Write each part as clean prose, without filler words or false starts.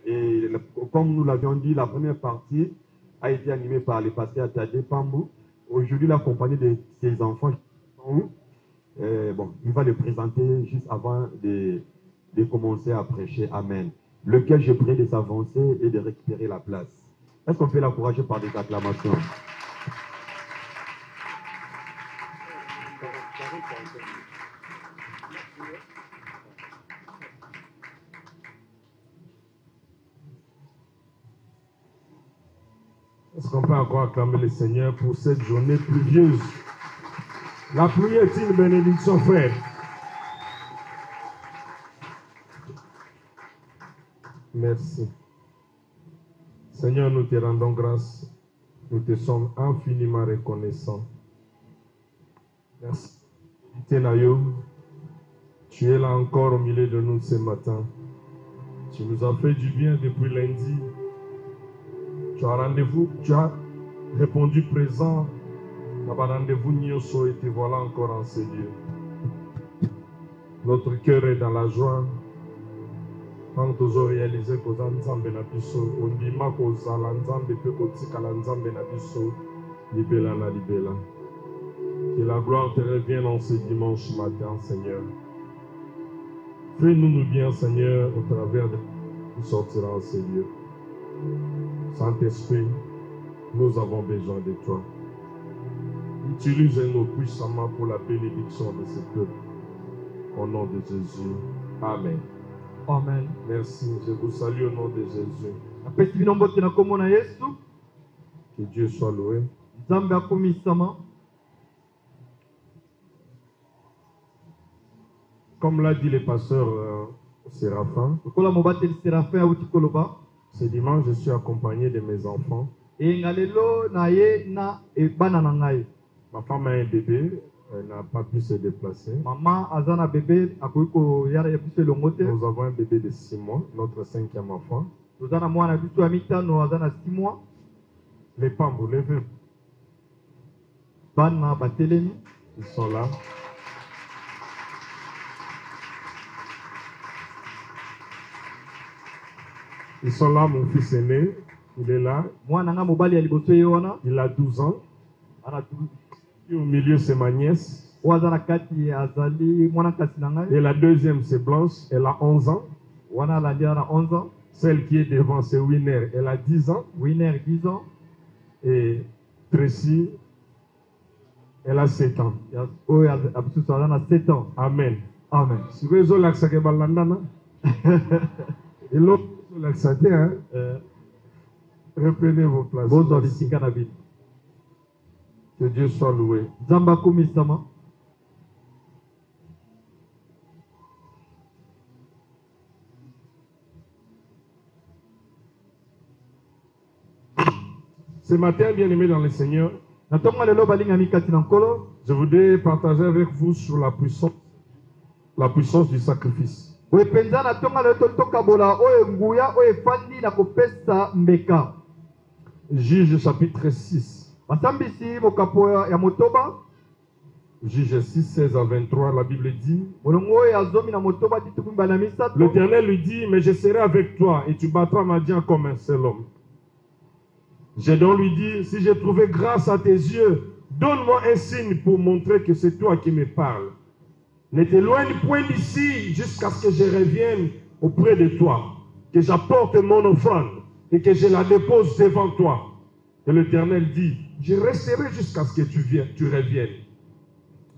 Et comme nous l'avions dit, la première partie a été animée par les pasteurs Tadé Pambou. Aujourd'hui, la compagnie de ses enfants, il va le présenter juste avant de commencer à prêcher. Amen. Lequel je prie de s'avancer et de récupérer la place. Est-ce qu'on peut l'encourager par des acclamations? Est-ce qu'on peut encore acclamer le Seigneur pour cette journée pluvieuse? La pluie est une bénédiction, frère. Merci. Seigneur, nous te rendons grâce. Nous te sommes infiniment reconnaissants. Merci. Tenayo, tu es là encore au milieu de nous ce matin. Tu nous as fait du bien depuis lundi. Tu as rendez-vous, tu as répondu présent. Tu as rendez-vous Nyoso et te voilà encore en ce lieu. Notre cœur est dans la joie. Quand nous avons réalisé que nous avons benabiso, on dit ma cause à l'ensemble pe kotika l'ensemble benabiso, libella la libella. Que la gloire te revienne en ce dimanche matin, Seigneur. Fais-nous bien, Seigneur, au travers de nous sortira en ces lieux. Saint-Esprit, nous avons besoin de toi. Utilise-nous puissamment pour la bénédiction de ce peuple. Au nom de Jésus. Amen. Amen. Merci. Je vous salue au nom de Jésus. Que Dieu soit loué. Comme l'a dit le pasteur Séraphin, ce dimanche, je suis accompagné de mes enfants. Ma femme a un bébé, elle n'a pas pu se déplacer. Nous avons un bébé de 6 mois, notre 5e enfant. Les Pambou, levez. Ils sont là. Ils sont là, mon fils aîné, il est là. Il a 12 ans. Et au milieu, c'est ma nièce. Et la deuxième, c'est Blanche, elle a 11 ans. Celle qui est devant, c'est Winner, elle a 10 ans. Et Tracy, elle a 7 ans. Amen. Amen. Et l'autre, reprenez vos places. Que Dieu soit loué. Ce matin, bien-aimés dans le Seigneur, je voudrais partager avec vous sur la puissance du sacrifice. Juge chapitre 6. Juge 6, 16 à 23, la Bible dit, l'Éternel lui dit, mais je serai avec toi et tu battras Madian comme un seul homme. J'ai donc lui dit, si j'ai trouvé grâce à tes yeux, donne-moi un signe pour montrer que c'est toi qui me parles. Ne t'éloigne point d'ici jusqu'à ce que je revienne auprès de toi, que j'apporte mon offrande et que je la dépose devant toi. Et l'Éternel dit, je resterai jusqu'à ce que tu reviennes.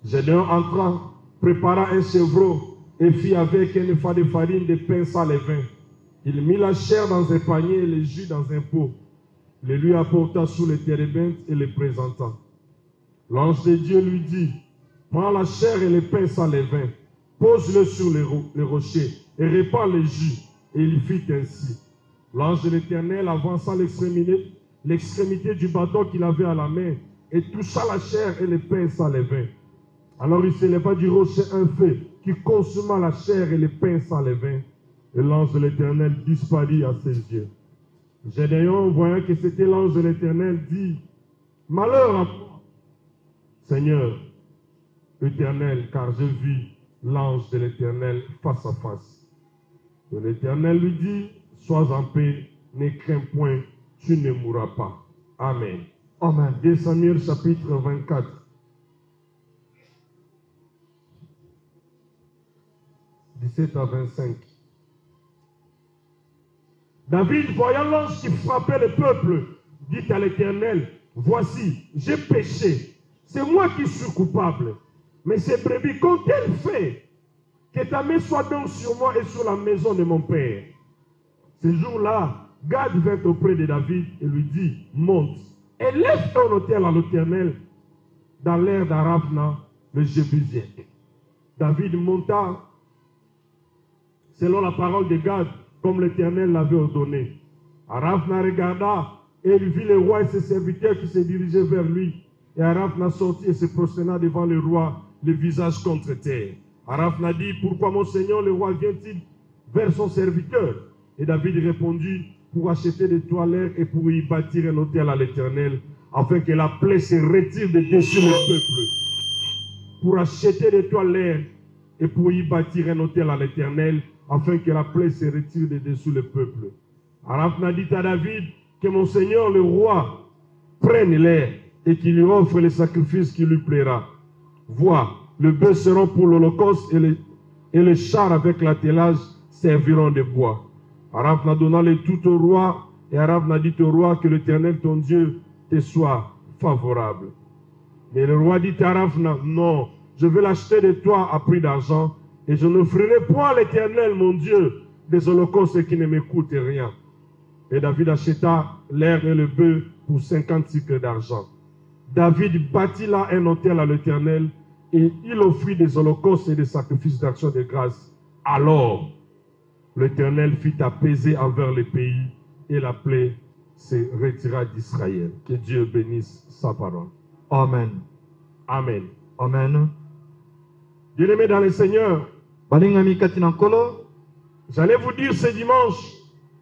Gédéon entra, prépara un chevreau et fit avec un épha de farine de pain sans levain. Il mit la chair dans un panier et le jus dans un pot. Le lui apporta sous le térébinthe et le présenta. L'ange de Dieu lui dit, prends la chair et le pain sans levain, pose-le sur le rocher et répand le jus. Et il fit ainsi. L'ange de l'Éternel avança l'extrémité du bâton qu'il avait à la main et toucha la chair et le pain sans levain. Alors il s'éleva du rocher un feu qui consuma la chair et le pain sans levain. Et l'ange de l'Éternel disparut à ses yeux. Gédéon, voyant que c'était l'ange de l'Éternel, dit, malheur à moi, Seigneur, Éternel, car j'ai vu l'ange de l'Éternel face à face. Et l'Éternel lui dit, sois en paix, ne crains point, tu ne mourras pas. Amen. Amen. 2 Samuel chapitre 24. « 17 à 25. David, voyant l'ange qui frappait le peuple, dit à l'Éternel, voici, j'ai péché. C'est moi qui suis coupable. Mais ces brebis qu'ont-elles fait? Que ta main soit donc sur moi et sur la maison de mon père. Ce jour-là, Gad vint auprès de David et lui dit, monte et lève ton autel à l'Éternel dans l'air d'Aravna, le Jébusien. David monta selon la parole de Gad, comme l'Éternel l'avait ordonné. Aravna regarda et il vit le roi et ses serviteurs qui se dirigeaient vers lui. Et Aravna sortit et se prosterna devant le roi, le visage contre terre. Aravna dit, pourquoi mon Seigneur le roi vient-il vers son serviteur? Et David répondit, pour acheter de toi l'air et pour y bâtir un autel à l'Éternel, afin que la plaie se retire de dessus le peuple. Pour acheter de toi l'air et pour y bâtir un autel à l'Éternel, afin que la plaie se retire de dessous le peuple. Aravna dit à David que mon Seigneur le roi prenne l'air et qu'il lui offre le sacrifice qui lui plaira. Vois, le bœuf seront pour l'holocauste et les chars avec l'attelage serviront de bois. Aravna donna le tout au roi et Aravna dit au roi que l'Éternel ton Dieu te soit favorable. Mais le roi dit à Aravna, non, je vais l'acheter de toi à prix d'argent et je n'offrirai point à l'Éternel mon Dieu des holocaustes qui ne me coûtent rien. Et David acheta l'air et le bœuf pour 50 cycles d'argent. David bâtit là un autel à l'Éternel et il offrit des holocaustes et des sacrifices d'action de grâce. Alors, l'Éternel fit apaiser envers les pays et la plaie se retira d'Israël. Que Dieu bénisse sa parole. Amen. Amen. Amen. Bien-aimés dans le Seigneur, Balingami katina nkolo. j'allais vous dire ce dimanche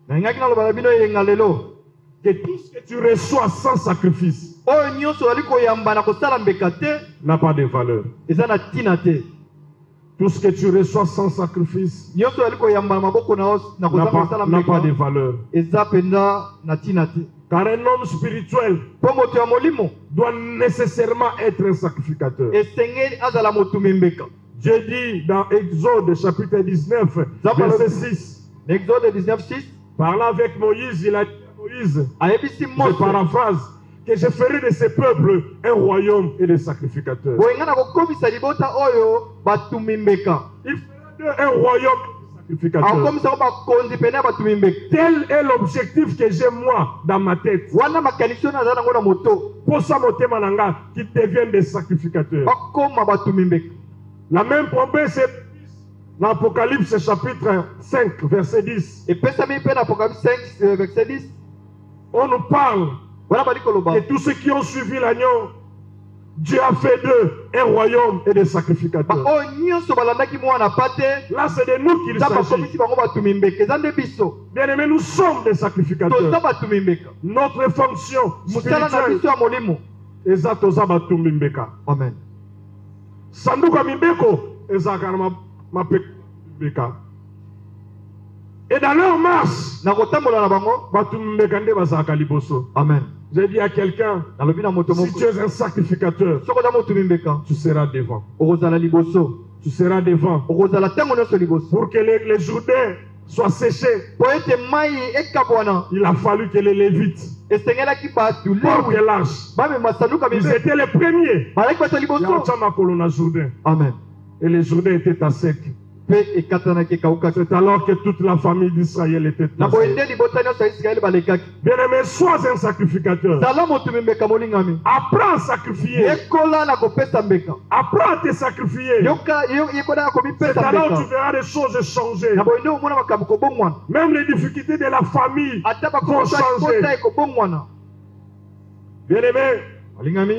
Na ngaki na lobala bino yenga lelo. que tout ce que tu reçois sans sacrifice Oyo nyonso aliko yamba na kosala mbeka te, n'a pas de valeur. eza na tina te. Tout ce que tu reçois sans sacrifice Nyonso aliko yamba na maboko na os na n'a kosala pas de mbeka. valeur. Eza penda na tina te. Car un homme spirituel Po moto ya molimo doit nécessairement être un sacrificateur. esengeli azala motumbi mbeka. Dieu dit dans Exode chapitre 19, verset 6, Exode 19:6, parlant avec Moïse, il a dit à Moïse, ayebisi je Mose, paraphrase, que je ferai de ce peuple un royaume et des sacrificateurs. boyenga na kokomisa libota oyo batumbi mbeka. Il fera d'eux un royaume et des sacrificateurs. Akomisa ko bakonzi pene ya batumbi mbeka. Tel est l'objectif que j'ai moi dans ma tête. Wana makanisi oyo naza nango na moto, Pour ça, motema nanga, qu'ils deviennent des sacrificateurs. bakoma batumbi mbeka. La même promesse est dans l'Apocalypse chapitre 5, verset 10. Epesami mpe na Apocalypse 5, verset 10. On nous parle Wana bali koloba. et tous ceux qui ont suivi l'agneau, Dieu a fait d'eux un royaume et des sacrificateurs. Oyo nyonso balandaki mwana pate, Là, c'est de nous qu'il nza s'agit. bakomisi bango batumbi mbeka. Eza nde biso. Bien aimés, nous sommes des sacrificateurs. Toza batumbi mbeka. Notre fonction Mosala na spirituelle biso ya molimo. eza toza batumbi mbeka. Amen. Sanduku ya mibeko ezalaka na mapeka mbeka. Et dans leur marche, Na kotambola na bango. batumbi mbeka nde bazalaka liboso. Amen. J'ai dit à quelqu'un, Nalobi na moto si moko. tu es un sacrificateur, Soko za motumbi mbeka. tu seras devant. Okozala liboso. Tu seras devant. Okozala tango nyonso liboso. Pour que les Jourdains soient séchés, Po ete mai ekabwana. il a fallu que les Lévites Esengelaki batu portent lewi. l'arche. Bamema sanduka Ils mibeko. étaient les premiers. Balaki bato Il y a liboso. un colonna Jourdain. Amen. Et les Jourdains étaient à sec. Pe ekatanaki ekawukaki. C'est alors que toute la famille d'Israël était Na à sec. boyende libota nyonso ya Israeli balekaki. Bien-aimé, sois un sacrificateur. Zala motumbi mbeka molingami. Apprends à sacrifier. Yekola na kopesa mbeka. Apprends à te sacrifier. Yekola na C'est komipesa alors que tu mbeka. verras des choses changer. Na boyende omona makambo kobongwana. Même les difficultés de la famille Ata vont bakosa changer. kota ekobongwana. Bien-aimé, Molingami.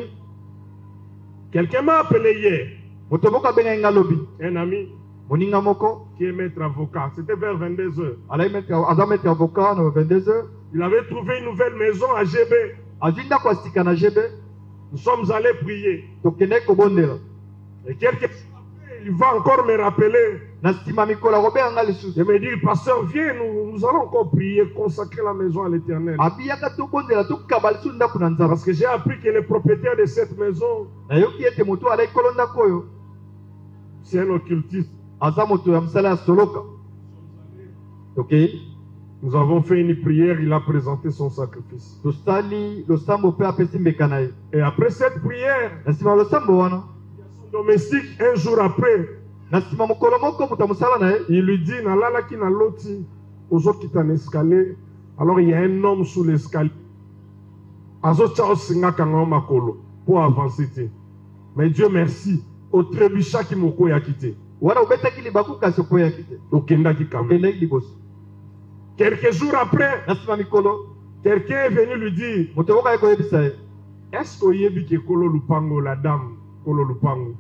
quelqu'un m'a appelé hier. Moto moko abenga nga lobi. Un ami Moninga moko. qui est maître avocat. C'était vers 22h. Aza maître avocat na 22h. Il avait trouvé une nouvelle maison à GB. Azwi ndako asika na jebe. Nous sommes allés prier. Tokende kobondela. Et quelques jours après, il va encore me rappeler. Na nsima mikolo akobenganga lisusu. Et me dire, pasteur, viens, nous allons encore prier, consacrer la maison à l'Éternel. Abiyaka tobondela tokaba lisusu ndako na Nzambe. Parce que j'ai appris que le propriétaire de cette maison, Nayoki ete moto ala ekolo ndako oyo c'est un occultiste. aza moto ya mosala ya soloka. Tokei Nous avons fait une prière, il a présenté son sacrifice. tosali losambo mpe apesi mbeka na ye. Et après cette prière, Na nsima ya losambo wana, son domestique, un jour après, na nsima mokolo moko moto ya mosala na ye il lui dit, nalalaki na loti, ozokita na escalier. Alors il y a un homme sous l'escalier. Azotia osingaka ngo makolo pour avancer te. Mais Dieu merci, au trébuchaki moko ya kité. wana obetaki libaku kasi okoyaki te. Okendaki quand même. Okendaki liboso. Quelques jours après, Na nsima mikolo quelqu'un est venu lui dire, moto moko aye koyebisa ye est-ce que oyebi ke kolo lupango, la dame kolo lupango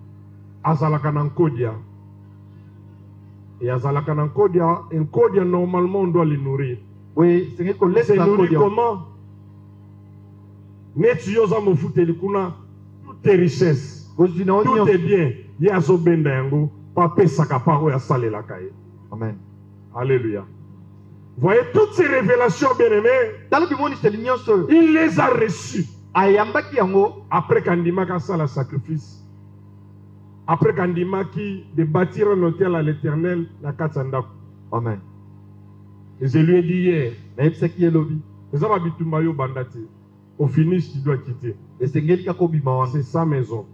azalaka na nkodia? Et azalaka na nkodia, nkodia normalement on doit le nourrir. boye sengeli C'est kolesa nourri kodia comment? Neti yoza mofuteli kuna, tout est richesse, kozwi na tout onyo. est bien. Ye azobenda yango, papesaka pa oyo asalelaka ye. Amen. Alléluia. Voyez toutes ces révélations, bien-aimés, Tala bimoniseli nyonso oyo il les a reçues ayambaki yango après qu'Andimaki a fait le sacrifice. Après qu'Andimaki de bâtir un hôtel à l'Éternel, la Katsandako. Amen. Et je lui ai dit hier, nayebisaki ye lobi au finish, tu dois quitter. esengeli kaka obima wana C'est sa maison.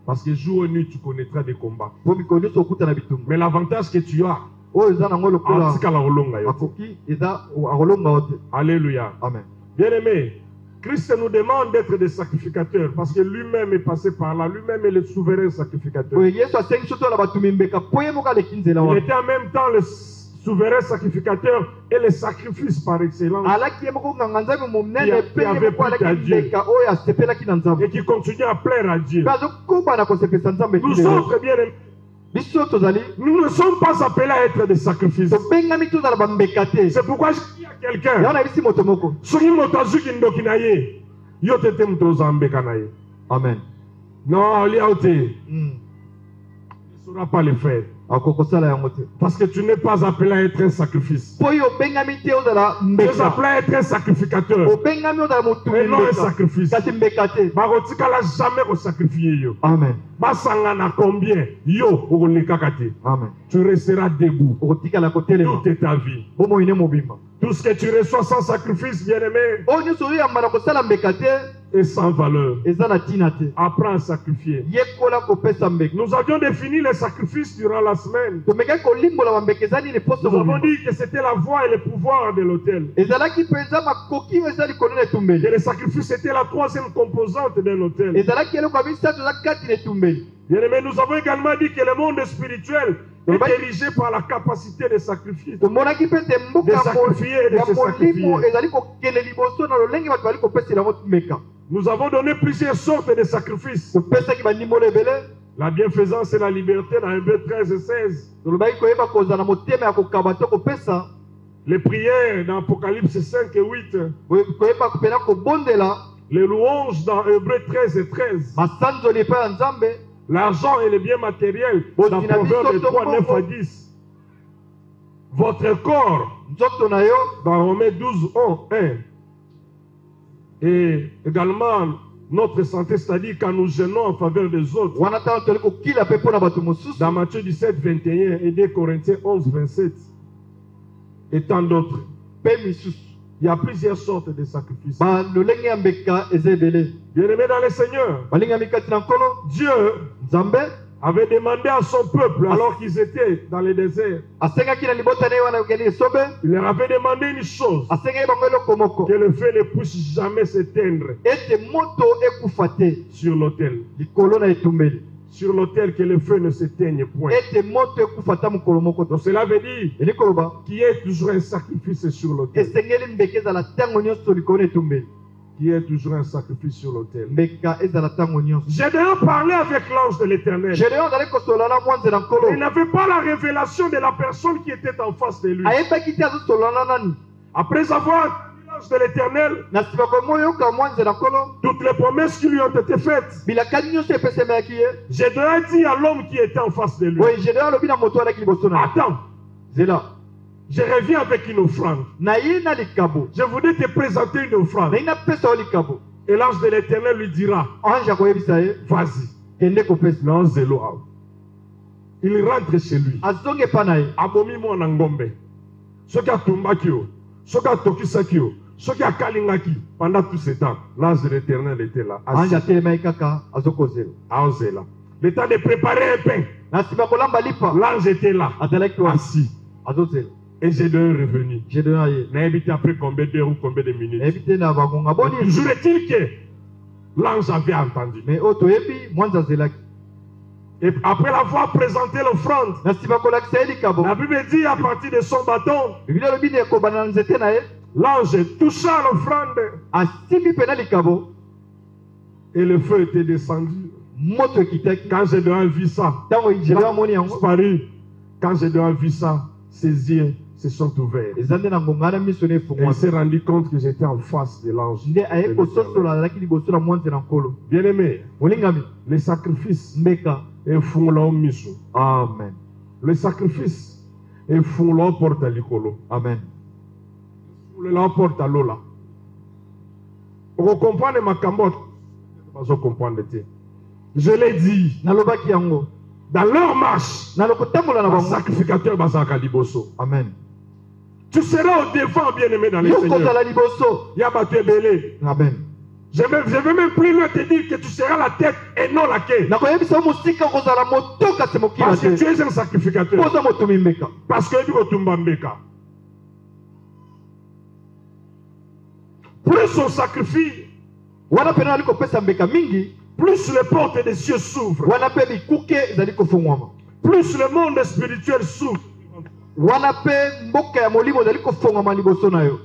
Parce que jour et nuit, tu connaîtras des combats. po mikolo nyonso okuta na bitumba Mais l'avantage que tu as, oyo eza nango lokola atikala kolonga yo. akoki eza akolonga o te. Alléluia. Amen. Bien-aimé, Christ nous demande d'être des sacrificateurs parce que lui-même est passé par là. Lui-même est le souverain sacrificateur. oyo yesu asengi so tola batumi mbeka po ye moko aleki nzela Il wana était en même temps le souverain sacrificateur et le sacrifice par excellence. alaki ye moko nganga nzambe Qui monene pe ye avait moko plu à alaki Dieu. mbeka oyo asepelaki na nzambe Et qui continue à plaire à Dieu. mpe azokoba na kosepelisa nzambe Nous lelo. autres, bien aimés, biso tozali nous ne sommes pas appelés à être des sacrifices. tobengami tozala bambeka te. C'est pourquoi je dis à quelqu'un, yango nayebisi moto moko. soki moto azuki ndoki na ye, yo tete moto ozambeka na ye. Amen. Non, lia te, Mm. ne saura pas le faire. akokosala yango te Parce que tu n'es pas appelé à être un sacrifice. po yo obengami te ozala Tu es mbeka. appelé à être un sacrificateur. Obengami ozala motumi Et non un mbeka sacrifice. kasi mbeka te. Bakotikala jamais kosacrifier yo. Amen. Basangana combien? Yo, okolekaka te. Amen. Tu resteras debout. okotikala kotelema Toute ta vie. bomoi ne mobimba Tout ce que tu reçois sans sacrifice, bien-aimé, oyo nyonso oyoyamba na kosala mbeka te est sans valeur. eza na ntina te. Apprends à sacrifier. yekola kopesa mbeka. Nous avions défini les sacrifices durant la semaine. tomekaki kolimbola bambeka eza nini poso Nous avons mobimba dit que c'était la voix et le pouvoir de l'autel. ezalaki mpenza makoki oyo eza likolo na Que etumbeli le sacrifice était la troisième composante d'un autel. ezalaki eloko ya misato eza kati na etumbeli. Bien-aimé, nous avons également dit que le monde spirituel est Oui. dirigé par la capacité de sacrifice. tomonaki mpe te mboka De sacrifier et de ya se molimo sacrifier. ezali kokende liboso na lolenge bato bali kopesa yango mbeka. Nous avons donné plusieurs sortes de sacrifices. topesaki bandimolo ebele La bienfaisance et la liberté dans Hébreux 13 et 16. tolobaki koyeba kozala na motema ya kokaba to kopesa. Les prières dans Apocalypse 5 et 8. koyeba mpena kobondela Les louanges dans Hébreux 13 et 13. masanzoli epai ya nzambe. L'argent et les biens matériels Bon, dans dynamique, Proverbes surtout 3, 9 à pour- 10. Votre corps nzoto na yo dans Romains 12, 1. Et également notre santé, c'est-à-dire quand nous gênons en faveur des autres. wana ntango toli kokila mpe mpo na bato mosusu. Dans Matthieu 17, 21 et 2 Corinthiens 11, 27. Et tant d'autres. mpe misusu Il y a plusieurs sortes de sacrifices. balolenge ya mbeka eza ebele. Bien-aimés dans le Seigneur, balingami kati na nkolo Dieu nzambe avait demandé à son peuple, alors qu'ils étaient dans le désert, asengaki na libota na ye wana okende esobe. il leur avait demandé une chose, asengaki bango eloko moko que le feu ne puisse jamais s'éteindre ete moto ekufa te sur l'autel. likolo na etumbeli. Sur l'autel, que le feu ne s'éteigne point. ete moto ekufa ta mokolo moko Donc to. cela veut dire eli koloba qu'il y ait toujours un sacrifice sur l'autel. esengeli mbeka ezala ntango nyonso likolo na etumbeli. Qu'il y ait toujours un sacrifice sur l'autel. mbeka ezala ntango nyonso. J'ai d'ailleurs parlé avec l'ange de l'Éternel. gedeon azali kosolola na mwa nzela nkolo. Il n'avait pas la révélation de la personne qui était en face de lui. ayebaki te azosolola na nani. Après avoir entendu l'ange de l'Éternel, na nsima komoyoka mwanze na nkolo toutes les promesses qui lui ont été faites. bilakani nyonso epesemaki ye Gédéon dit à l'homme qui était en face de lui, oyo gédéon alobi na moto alaki liboso na ye attends, zela je reviens avec une offrande. naye na likabo Je voudrais te présenter une offrande. naye napesa yo likabo Et l'ange de l'Éternel lui dira, ange akoyebisa ye vas-y. kende kopesa Non, zélo. Il rentre chez lui. azongi epa na ye Abomi mwana ngombe. Soki atumbaki yo, soki atokisaki yo, soki akalingaki. Pendant tout ce temps, l'ange de l'Éternel était là. ange Assis. atelemaki kaka azokozela Aozela. Le temps de préparer un pain. na nsima kolamba lipa L'ange était là. azalaki wana Assis. azozela Et Gédéon est revenu. gédéon aye N'habite après combien d'heures ou combien de minutes. nayebi te na bangonga boni Toujours est-il que l'ange avait entendu. mais oyo toyebi mwanze azelaki Et après l'avoir présenté l'offrande, na nsima kolakisa ye likabo la Bible dit à partir de son bâton, biblia alobi na ekobana na nzete na ye l'ange toucha l'offrande asimbi mpe na likabo et le feu était descendu. moto ekitaki Quand Gédéon vit ça, ntango gédéon amoni yango disparu. Quand Gédéon vit ça, ses yeux se sont ouverts. eza nde na ngonga na miso na Et il efungwama s'est rendu compte que j'étais en face de l'ange. nde aye kososola azalaki liboso na mwanze na nkolo Bien aimé, molingami les sacrifices mbeka et fungula miso. amen Le sacrifice et fungula porte à l'icolo. amen Fungula porte à l'ola. Vous comprenez ma camotte? Vous comprenez. Je l'ai dit, nalobaki yango dans leur marche, na lokotambola na le bango sacrificateur Bazaka Liboso. amen Tu seras au devant, bien-aimé, dans les yo Seigneurs. kozala liboso Yabatebele. amen Je vais même plus loin te dire que tu seras la tête et non la queue. nakoyebisa yo mosika kozala moto kasi mokila Parce que tu te es un sacrificateur. oza motomi mbeka Parce que tu es mbeka. Plus on sacrifie, wana mpe nali kopesa mbeka mingi plus les portes des cieux s'ouvrent. wana mpe bikuke ezali kofungwama Plus le monde spirituel s'ouvre. wana mpe mboka ya molimo ezali kofungwama liboso na yo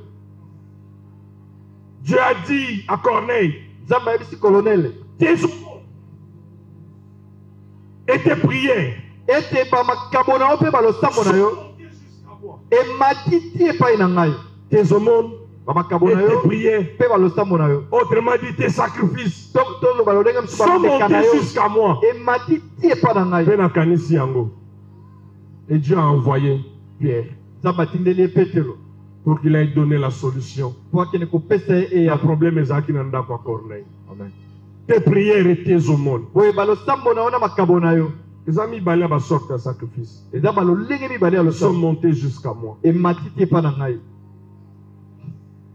Dieu a dit à Corneille, nzambe ayebisi kolonele tes eaux et tes prières ete bamakambo na yo mpe balosambo na yo sont montées jusqu'à moi. emati ti epai na ngai Tes aumônes bamakambo et na tes yo prières, mpe balosambo na yo autrement dit tes sacrifices, toloba lolenge mosusu sont bameka na montés yo jusqu'à moi. emati ti epai na ngai Mpe nakanisi yango. Et Dieu a envoyé Pierre nzambe atindeli ye petelo pour qu'il aille donner la solution. po akende kopesa ye Le eya problème ezalaki na ndako ya Corneille. amen Tes prières et tes aumônes. boye balosambo na yo na makambo na yo eza mibale ya basorte ya sacrifice eza balolenge mibale ya sont losambo montés jusqu'à moi. emati ti epai na ngai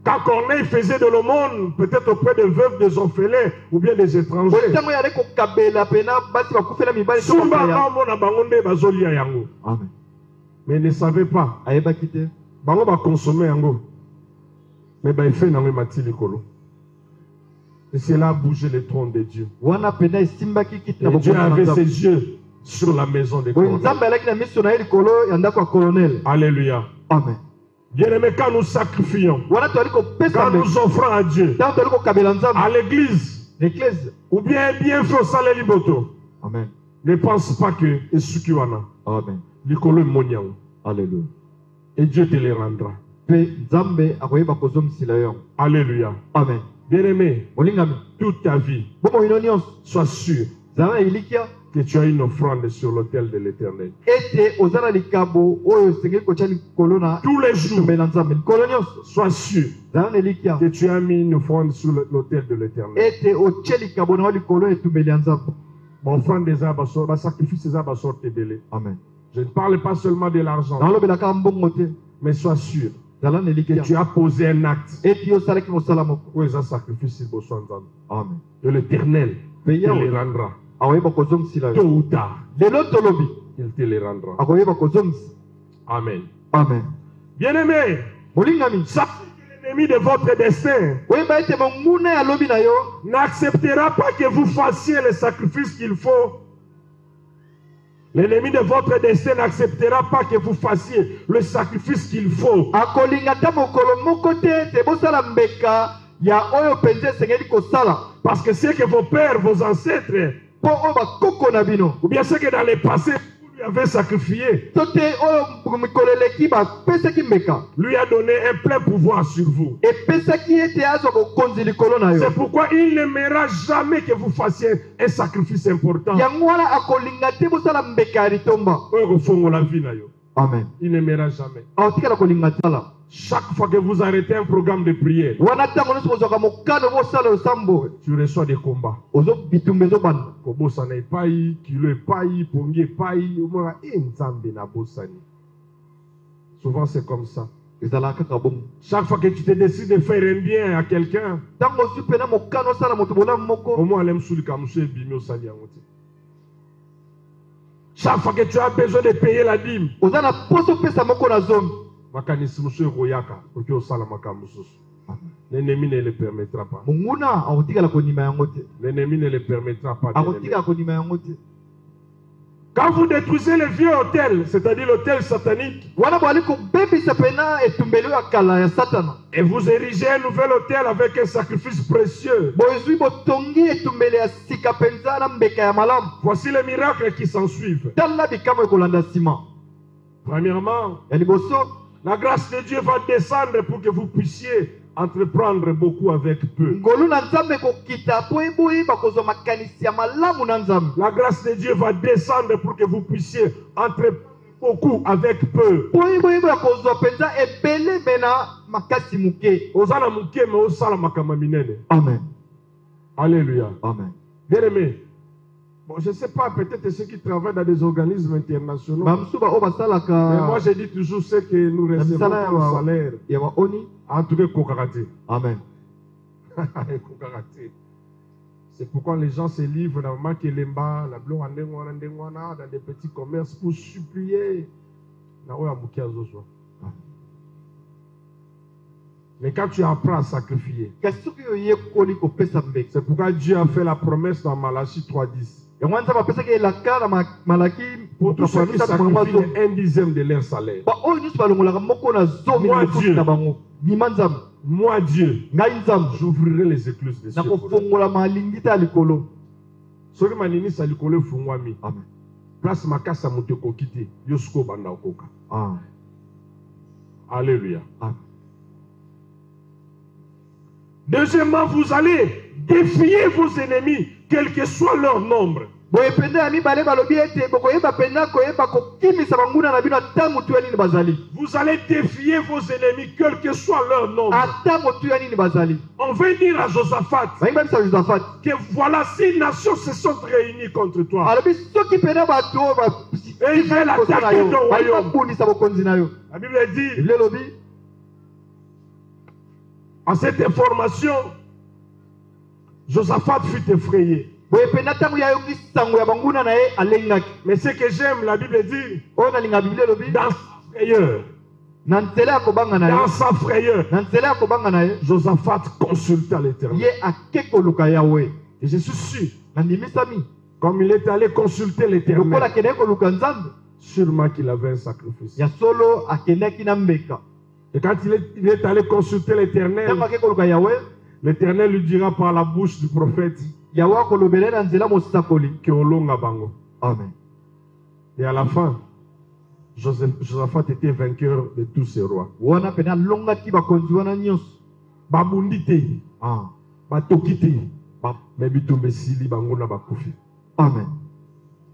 Quand Corneille faisait de l'aumône, peut-être auprès des veuves, des orphelins ou bien des boye étrangers, ntango yali kokabela pena basi bakufela mibali to Sumba bapaya omona bango nde bazolia yango. amen Mais ne savait pas. ayebaki te Bango bakonsome yango. Mais baefe nango emati likolo. Et cela a bougé le trône de Dieu. wana pena esimbaki kiti na Et Dieu bokonzi na avait nzambe ses yeux sur la maison de boye Corneille. nzambe alaki na miso na ye likolo ya ndako ya kolonele Alléluia. amen Bien-aimé, quand nous sacrifions, wana toali kopesa quand mbeka nous offrons à Dieu, ntango toali kokabela nzambe à l'église, l'église ou bien fait au salaire liboto, amen ne pense pas que esukiwana, amen likolo moniang, alleluya et Dieu te les rendra. mpe nzambe akoyeba kozomisila yo yango Alléluia. amen Bien-aimé, molingami toute ta vie, bomoi no nyonso sois sûr zala na elikya que tu as une offrande sur l'autel de l'Éternel. ete oza na likabo oyo osengeli kotya likolo na Tous les jours, etumbeli na nzambe likolo nyonso sois sûr zala na elikya que tu as mis une offrande sur l'autel de l'Éternel. ete otye likabo na yo likolo ya etumbeli ya nzambe Mon offrande des arbres, ma sacrifice des arbres sortent belé. amen Je ne parle pas seulement de l'argent, nalobelaka mbongo te mais sois sûr zala na que elikya tu as posé un acte eti yo osalaki mosala moko où un sacrifice il besoin d'âme. amen Et l'Éternel mpe te les yawe rendra. akoyeba kozomisila Tôt yo ou tard, lelo tolobi il te les rendra. akoyeba kozomisa Amen. amen Bien-aimé, molingami sachez que l'ennemi de votre destin oyeba ete monguna ya lobi na yo n'acceptera pas que vous fassiez le sacrifice qu'il faut. L'ennemi de votre destin n'acceptera pas que vous fassiez le sacrifice qu'il faut. akolinga ta mokolo moko te ete bosala mbeka ya oyo mpenza esengeli kosala Parce que c'est que vos pères, vos ancêtres, mpo oyo bakoko na bino ou bien c'est que dans le passé, vous lui lui avait sacrifié, to te oyo mikolo eleki bapesaki mbeka lui a donné un plein pouvoir sur vous. epesaki ete azwa bokonzi likolo na yo. C'est pourquoi il n'aimera jamais que vous fassiez un sacrifice important. yango wana akolinga te bosala mbeka ya litomba. Oyo kofongola vie na yo. Amen. Il n'aimera jamais. akotikala kolinga tala Chaque fois que vous arrêtez un programme de prière, wana ntango nyonso kozwaka mokano bosala losambo tu reçois des combats. bitumba ezobanda Kobosana epai, kilo epai, pongi epai, omona nzambe na bosani. Souvent c'est comme ça. ezalaka kaka bongo. Chaque fois que tu te décides de faire un bien à quelqu'un, ntango ozwi mpena mokano osala moto bolamu moko au moins allem sulika musu ebimi osali yango te. Chaque fois que tu as besoin de payer la dîme, oza na poso opesa moko na zomi makanisi musu ekoyaka oki osala makambo mosusu. L'ennemi ne le permettra pas. monguna akotikala konima yango te. L'ennemi ne le permettra pas. bien-aimé. akotikala konima yango te. Quand vous détruisez le vieux hôtel, c'est-à-dire l'hôtel satanique, wana bwali kobebisa pena etumbeli oyo ya kala ya satana et vous érigez un nouvel hôtel avec un sacrifice précieux, bozwi botongi etumbeli ya sika mpenza na mbeka ya malamu. voici les miracles qui s'ensuivent. tala bikamwa ekolanda nsima. Premièrement, ya liboso la grâce de Dieu va descendre pour que vous puissiez entreprendre beaucoup avec peu. ngolu na nzambe ekokita po eboyeba kozwa makanisi ya malamu na nzambe. La grâce de Dieu va descendre pour que vous puissiez entreprendre beaucoup avec peu. po eboyeba kozwa mpenza ebele me na makasi moke. Osala muke mais osala makambo minene. Amen. Alléluia. Amen. Bien-aimé, bon, je ne sais pas, peut-être ceux qui travaillent dans des organismes internationaux. bamosusu oyo Mais basalaka moi, je dis toujours ce que nous recevons comme salaire. ya baoni. En tout cas, kokakate. Amen. Kokakate. C'est pourquoi les gens se livrent dans Makelemba, la Blonde, dans des petits commerces pour supplier. Mais quand tu apprends à sacrifier, kasi soki oyekoli kopesa mbeka c'est pourquoi Dieu a fait la promesse dans Malachie 3:10. yango wana nzambe apesaki elaka na malaki Pour tous ceux qui sacrifient un dixième de leur salaire. baoyo nyonso balongolaka moko na zomi na mofusi na bango. bima nzambe Moi, Dieu, ngai nzambe j'ouvrirai les écluses des cieux. nakofongola malingi te ya likolo. Soki manini sa likolo efungwami, Amen. place makasa moto ekoki te, yo sikoyo banda okoka. Ah. Alléluia. Amen. Deuxièmement, vous allez défier vos ennemis, quel que soit leur nombre. boye penda ya mibale balobi ete bokoyeba penda koyeba kokimisa banguna na bino ata motu ya nini bazali. Vous allez défier vos ennemis, quel que soit leur nombre. ata motu ya nini bazali. On va dire à Josaphat bangi babisa Josaphat que voilà, 6 nations se sont réunies contre toi. alobi soki penda bato Et ils veulent attaquer ton royaume. babundisa bokonzi na yo. La Bible dit, biblia elobi à cette information, Josaphat fut effrayé. boye penda ntango yayoki sango ya banguna na ye alengaki. Mais ce que j'aime, la Bible dit, oyo nalinga biblia elobi dans sa frayeur, na nzela ya kobanga na dans ye sa frayeur, na nzela ya kobanga na ye Josaphat consulta l'Éternel. ye ake koluka yawe. Et je suis sûr, nandimisami comme il est allé consulter lokola l'Éternel, akendaki koluka nzambe sûrement qu'il avait un sacrifice. ya solo akendaki na mbeka. Et quand il est allé consulter l'Éternel, ntango ake koluka yawe l'Éternel lui dira par la bouche du prophète yawe akolobela na nzela mosakoli. que olonga bango. Amen. Et à la fin, Josaphat était vainqueur de tous ces rois. wana pena alongaki bakonzi wana nyonso. Babundi te, Ah. batoki te, mais bitumba esili bango na bakufi. Amen.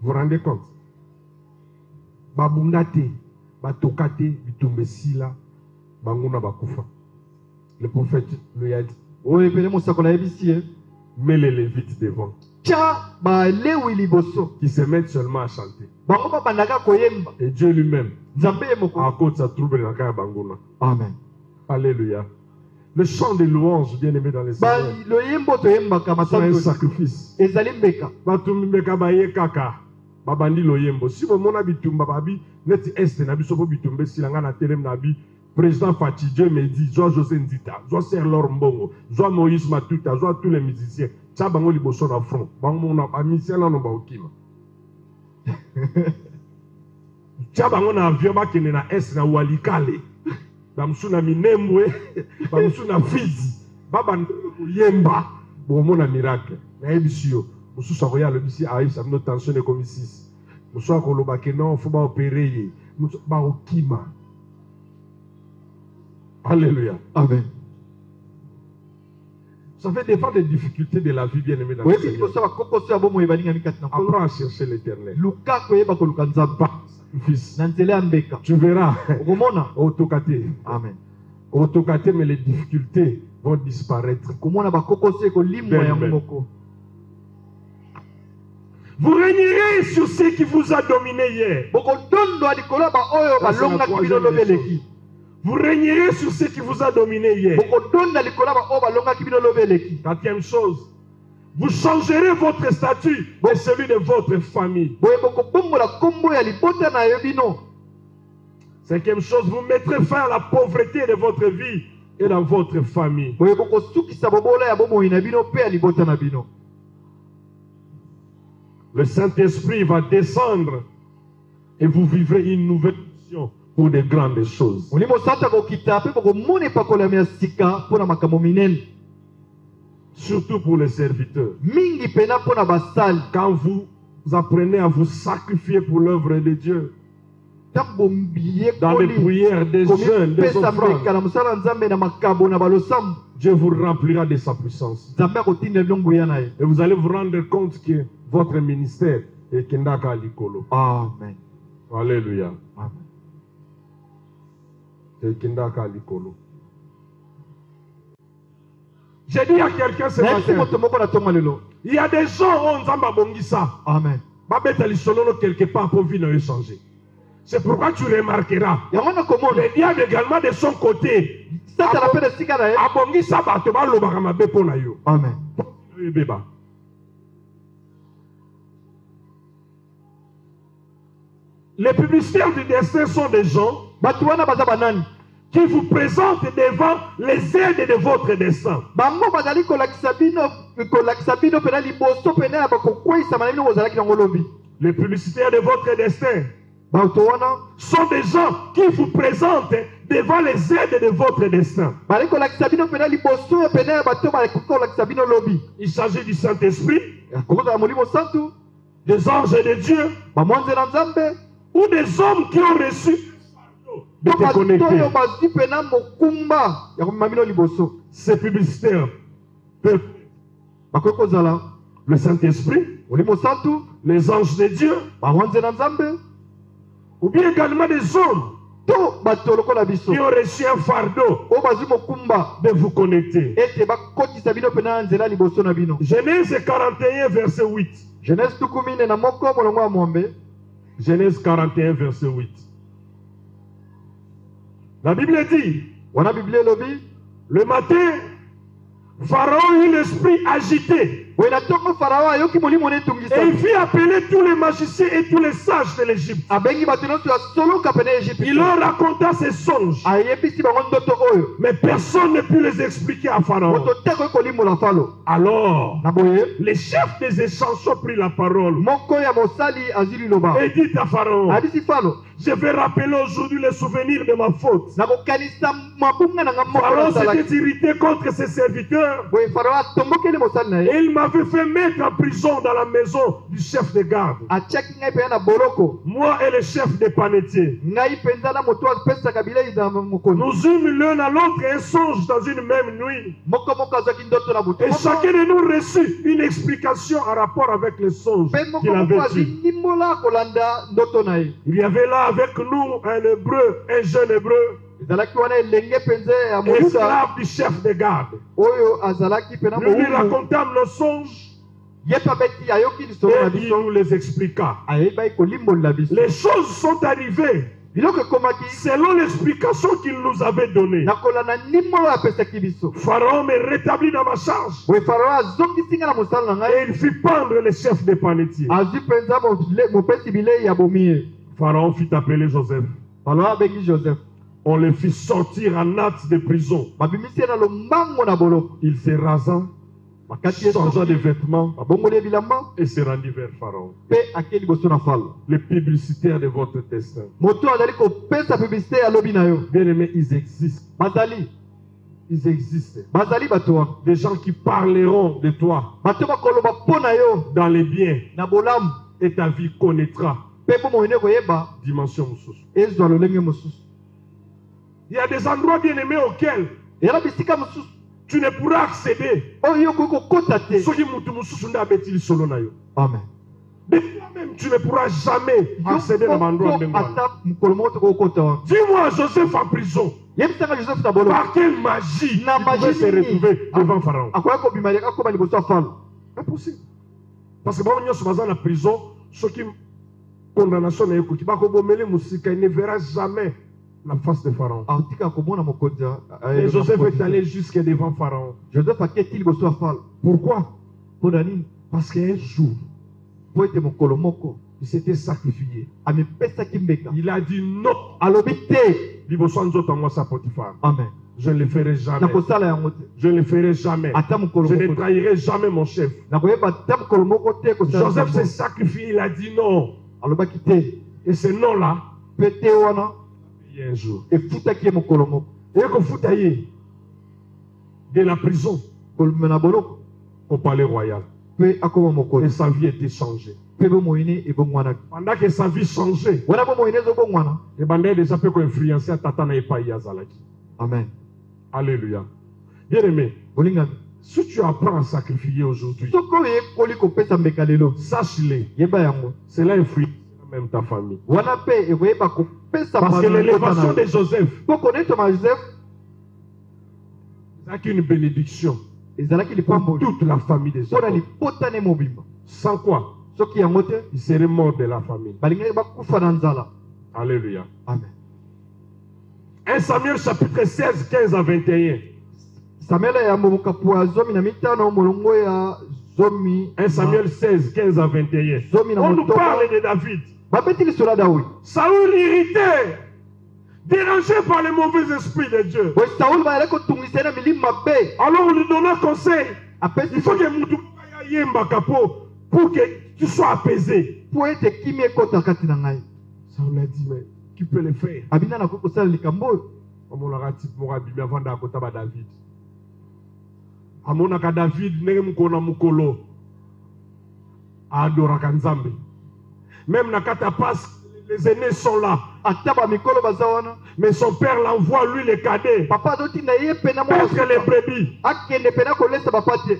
Vous vous rendez compte? Babunda te, batoka te, bitumba esila bango na bakufa. Le prophète lui a dit, oyo pene mosakoli ayebisi ye mets les Lévites devant, tya balewi liboso qui se mettent seulement à chanter. bango babandaka koyemba. Et Dieu lui-même, nzambe ye moko. à cause de sa trouble na kaya bangona. Amen. Alléluia. Le chant de louange, bien aimé dans les Seigneur, loyembo toyembaka c'est un masango sacrifice. ezali mbeka. Batumbeka baye kaka. Babandi loyembo. Si vous mona bitumba babi, net est na biso po bitumbe silanga na telem na bi. Président Fati, Dieu me dit, Joa José Ndita, Joa Serlor Mbongo, Joa Moïse Matuta, Joa tous les musiciens. Tcha bango liboso na front. Bango na musicien na no ba okima. Tcha bango na avion ba kene na est na Walikale. Bamsu na Minembwe, bamsu na Fizi. Baba yemba, bon mona miracle. Na ebisio, musu sa royal bisi aïe sa no tension comme ici. Mosusu kolobaki non, faut pas opérer. Mosusu ba okima. Alléluia. Amen. Ça fait des fois des difficultés de la vie, bien aimé dans le Seigneur. Apprends à chercher l'Éternel. Fils, tu verras. Autocaté. Amen. Autocaté, mais les difficultés vont disparaître. Vous régnerez sur ce qui vous a dominé hier. Vous régnerez sur ce qui vous a dominé hier. Quatrième chose, vous changerez votre statut et celui de votre famille. Cinquième chose, vous mettrez fin à la pauvreté de votre vie et dans votre famille. Le Saint-Esprit va descendre et vous vivrez une nouvelle mission pour de grandes choses. Surtout pour les serviteurs. Quand vous apprenez à vous sacrifier pour l'œuvre de Dieu, dans les prières des jeûnes, des offrandes, Dieu vous remplira de sa puissance. Et vous allez vous rendre compte que votre ministère est Kendaka Likolo. Amen. Alléluia. Amen. C'est Kendaka Likolo. J'ai dit à quelqu'un ce matin, il y a des gens où on s'en va bongisa. Amen. Quelque part pour venir changer. C'est pourquoi tu remarqueras. Le diable également de son côté. Amen. Les publicitaires du destin sont des gens qui vous présentent devant les aides de votre destin. Les publicitaires de votre destin sont des gens qui vous présentent devant les aides de votre destin. Il s'agit du Saint-Esprit, des anges de Dieu, ou des hommes qui ont reçu de te connecter. Ces publicitaires peuvent le Saint-Esprit, les anges de Dieu, ou bien également des hommes qui ont reçu un fardeau de vous connecter. Genèse 41, verset 8. Genèse 41, verset 8. La Bible dit, le matin, Pharaon eut l'esprit agité. Et il fit appeler tous les magiciens et tous les sages de l'Égypte. Il leur raconta ses songes. Mais personne ne put les expliquer à Pharaon. Alors, les chefs des échansons prit la parole et dit à Pharaon, je vais rappeler aujourd'hui les souvenirs de ma faute. Pharaon s'était irrité contre ses serviteurs et il m'avait fait mettre en prison dans la maison du chef de garde. Moi et le chef des panetiers. Nous eûmes l'un à l'autre un songe dans une même nuit. Et chacun de nous reçut une explication en rapport avec le songe qu'il avait dit. Il y avait là avec nous un hébreu, un jeune hébreu, esclave du chef de garde. Nous lui racontâmes nos songes et il nous les expliqua. Les choses sont arrivées selon l'explication qu'il nous avait donnée. Pharaon me rétablit dans ma charge et il fit pendre les chefs des panetiers. Pharaon fit appeler Joseph. On le fit sortir en hâte de prison. Il se rasa, changea de vêtements et se rendit vers Pharaon. Les publicitaires de votre destin. Bien aimés, ils existent. Ils existent. Des gens qui parleront de toi dans les biens et ta vie connaîtra Pe bo moine koyeba dimension mosusu. ezwa lolenge mosusu. Il y a des endroits bien aimés auxquels Era bisika mosusu tu ne pourras accéder. oyo kokota te. Soki mutu mosusu nde abeti lisolo na yo. Amen. De toi-même, tu ne pourras jamais accéder à l'endroit de moi. Ata mukolo moko kokota wa. Dis-moi, Joseph en prison, Yebisaka Joseph Tabolo. par quelle magie Na il pouvait magie se retrouver devant Pharaon? Akoya ko bimali akoma liboso ya Pharaon. Impossible. Parce que bango nyonso baza na prison, soki condamnation na ye koki bakobomeli musika, il ne verra jamais la face de Pharaon. Atika komona mokonzi. Et Joseph est allé jusqu'à devant Pharaon. Joseph aketi liboso ya Pharaon. Pourquoi? Pona nini? Parce qu'un jour, Po ete mokolo moko il s'était sacrifié. amepesaki mbeka. Il a dit non. Alobi te. Liboso nzoto moi sa Potiphar. Amen. Je ne le ferai jamais. Nakosala yango te. Je ne le ferai jamais. Ata mokolo Je ne moko. trahirai jamais mon chef. Nakoyeba ata mokolo moko te kosala. Joseph s'est yango. sacrifié, il a dit non. Alobaki te. Et ce non-là, Pe te wana il y a un jour. efutaki ye mokolo moko. Et qu'on fout taillé de la prison Kolumena boloko. au palais royal. Pe akoma Et mokonzi. sa vie était changée. Pe bo moine ebongwanaki. Pendant que sa vie changeait, Wana bo moine ezobongwana. et bandait déjà peu influencer à Tata na Epaï Yazalaki. Amen. Alléluia. Bien aimé, Bolingami. si tu apprends à sacrifier aujourd'hui, Soko yekoli kopesa mbeka lelo. sache-le, Yeba yango. cela influence même ta famille. Wana pe ekoyeba kopesa Parce que mbana l'élévation kota de Joseph, na. Po connaître ma Joseph c'est une bénédiction ezalaki pour lipambo. toute la famille de Pona Jacob. lipotane mobimba. Sans quoi, Soki yango te il serait mort de la famille. balingaki bakufa na nzala. Alléluia. Amen. 1 Samuel chapitre 16, 15 à 21. Samuel ya mokapu ya zomi na mitano molongo ya zomi. 1 Samuel 16, 15 à 21. On nous parle de David. Babeti lisolo ya Dawi. Saoul irrité, dérangé par les mauvais esprits de Dieu. Boy Saul bayali kotungisa na milimo mabe. Alors on lui donna conseil. Apesi Il faut que Moutou yemba kapo pour que tu sois apaisé. po ete kimi ekota kati na ngai. Saoul a dit, mais qui peut le faire? Abina na kosala likambo oyo. Amonaka type moko abimi avant d'akota ba David. Amonaka David ndenge mukona mukolo adoraka Nzambe. Même na kata passe, les aînés sont là. Ata ba mikolo baza wana. Mais son père l'envoie, lui, les cadets, Papa azotinda ye pena paître les brebis. akende pena kolesa papa te.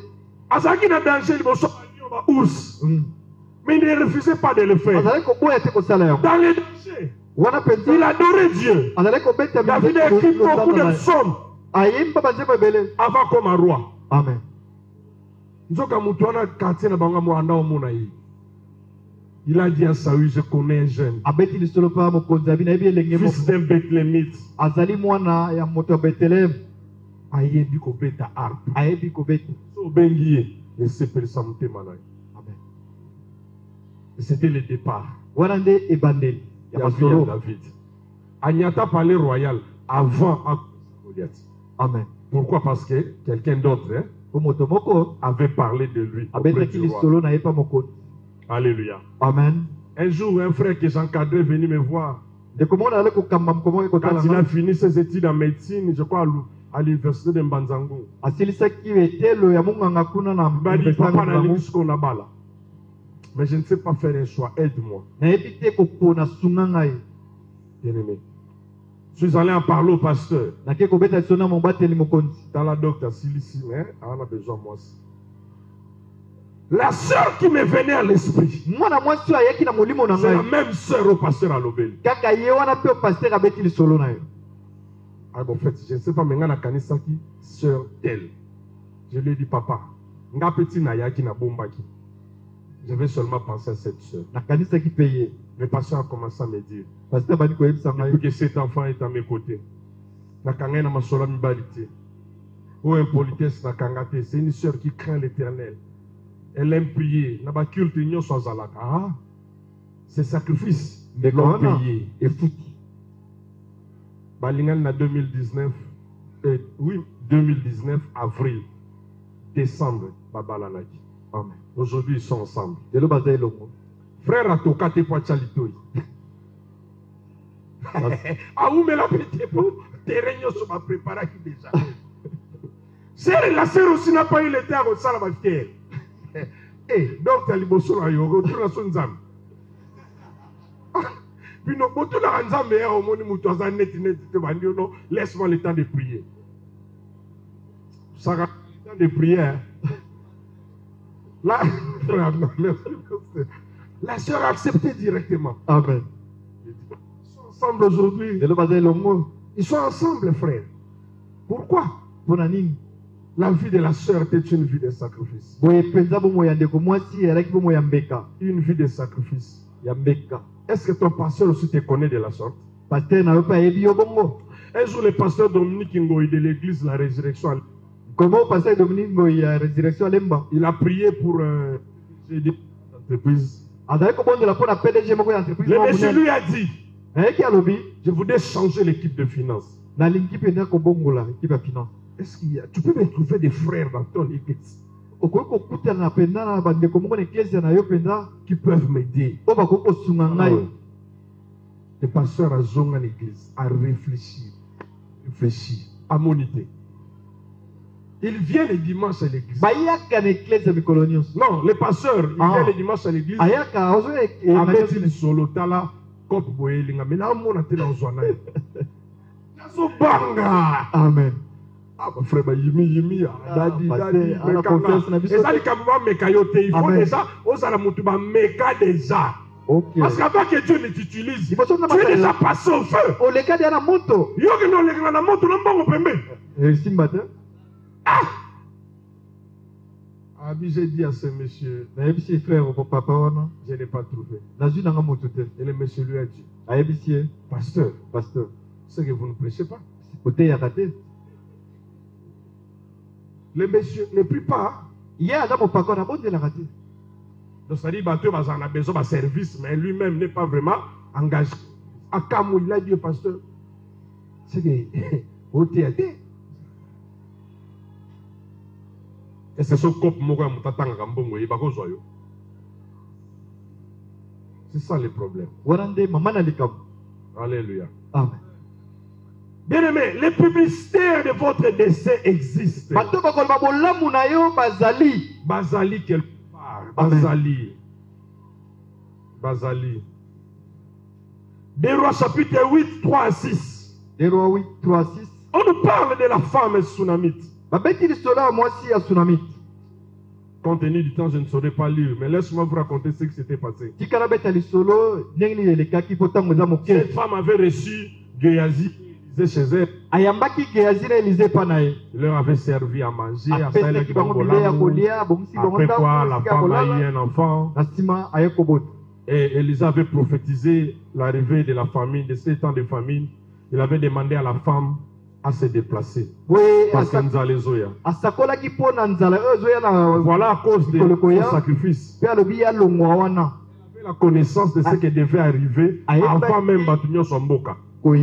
Azaki na danger, ours. Mais il ne refusait pas de le faire. Azalaki koboya te kosala yango. Dans les dangers, Wana il penza adorait Dieu. azalaki kobeta David a écrit beaucoup de psaumes ayemba banzembo ebele. avant comme un roi. Amen. Nzoka mutu wana quartier na bango mo anda omona yi. Il a dit à Saül, je connais un jeune, Abeti lisolo pa mokonzi abina yebi elenge fils moko. d'un Bethlémite, Azali mwana ya moto ya Bethlehem. ayebi kobeta harpe. Ayebi kobeta. So obengi ye, esepelisa motema na ye. Amen. Et c'était le départ. Wana nde ebandeli Il y ya a masolo. David. Agnata palais royal avant Goliath. Amen. Pourquoi? Parce que quelqu'un d'autre Po moto moko avait parlé de lui auprès abetaki du roi. lisolo na ye pa mokonzi. Alléluia. Amen. Un jour, un frère que j'encadrais est venu me voir. Ndeko moko nazali kokamba mokomo ekotala Quand il a nga. fini ses études en médecine, je crois à l'université de Mbanzango, Asilisaki etelo ya monganga kuna na il m'a dit, Université ya papa, Mbangu. n'a ce qu'on a bas. Mais je ne sais pas faire un choix, aide-moi. Nayebi te kopona sunga ngai. Bien-aimé. Je suis allé en parler au pasteur. Nake kobeta liso na mobateli mokonzi. Dans la docteur Silici, mais on a besoin de moi aussi. La sœur qui me venait à l'esprit, Mwana mwasi oyo ayaki na molimo na c'est la ngai. même sœur au pasteur à l'Obel. Kaka ye wana pe pasteur abeti lisolo na yo. Ah bon, en fait, je ne sais pas, mais on a kanisaki sœur telle. Je lui ai dit, papa, nga petit nayaki na bombaki. Je vais seulement penser à cette sœur. Nakanisaki pe ye. Le pasteur a commencé à me dire, Pasteur bandi koyebisa depuis ngai. que cet enfant est à mes côtés, nakanga na masola mibalite. Ou impolitesse nakanga te, c'est une sœur qui craint l'Éternel. Elle aime prier. Na ba culte nyonso azalaka. Ah, c'est sacrifice. Ndeko L'homme wana payé. efuti. Balingal na 2019, oui, 2019, avril, décembre, babalanaki. Amen. Aujourd'hui, ils sont ensemble. Lelo baza elongo. Frère Atoka te poa chalitoy. Ah, où me la pété pour terrain sur ma préparé qui déjà. C'est la sœur aussi n'a pas eu le temps au salle ma fière. Eh, donc tu as liboso na yo, retourne à son zam. Puis nous, tout le monde meilleur au monde, nous laisse-moi le temps de prier. Ça a le temps de prière. Là, la sœur a accepté directement. Amen. Ils sont ensemble aujourd'hui. Ils sont ensemble, frère. Pourquoi? La vie de la sœur était une vie de sacrifice. Une vie de sacrifice. Est-ce que ton pasteur aussi te connaît de la sorte? Un jour, le pasteur Dominique Ngoï de l'église La Résurrection, il a prié pour une entreprise. Le monsieur lui a dit, je voudrais changer l'équipe de finances. Est-ce qu'il y a, tu peux me trouver des frères dans ton église qui peuvent m'aider? Le pasteur a zonga l'église, a réfléchi, à moniter. Il vient le dimanche à l'église. Non, le pasteur, il vient le dimanche à l'église. Avec une solo tala, cop boelinga, mais là, on a été dans un Amen. Ah, mon frère, Yimi, Dadi, et ça, les Kabouba Mekayote, il faut déjà, Osala Moutouba Meka déjà. Parce qu'avant que Dieu ne t'utilise, tu es déjà passé au feu. Yogi non, les grands motos, non, bon, ah, j'ai dit à ce monsieur, je n'ai pas trouvé. Et le monsieur lui a dit, pasteur, c'est que vous ne prêchez pas. Le monsieur ne prie pas. Donc, ça dit, il a besoin de service, mais lui-même n'est pas vraiment engagé. À Kamou, il a dit au pasteur, c'est que, au théâtre, et c'est ce cop moga mutatanga kambongo yibako zoyo. C'est ça le problème. Alléluia. Amen. Bien-aimé, les publicitaires de votre décès existent. Bazali quelque part. Bazali. Des Rois chapitre 8, 3 à 6. Des Rois 8, 3 à 6. On nous parle de la femme tsunamite. Compte tenu du temps, je ne saurais pas lire, mais laisse-moi vous raconter ce qui s'était passé. Cette femme avait reçu Géasi chez elle. Il leur avait servi à manger. Après quoi, la femme a eu un enfant. Et Élisa avait prophétisé l'arrivée de la famine, de ces temps de famine. Il avait demandé à la femme à se déplacer. Parce que nous allons zoya. Voilà à cause de son sacrifice. Elle avait la connaissance de ce qui devait arriver avant même Batumio Somboka. Parce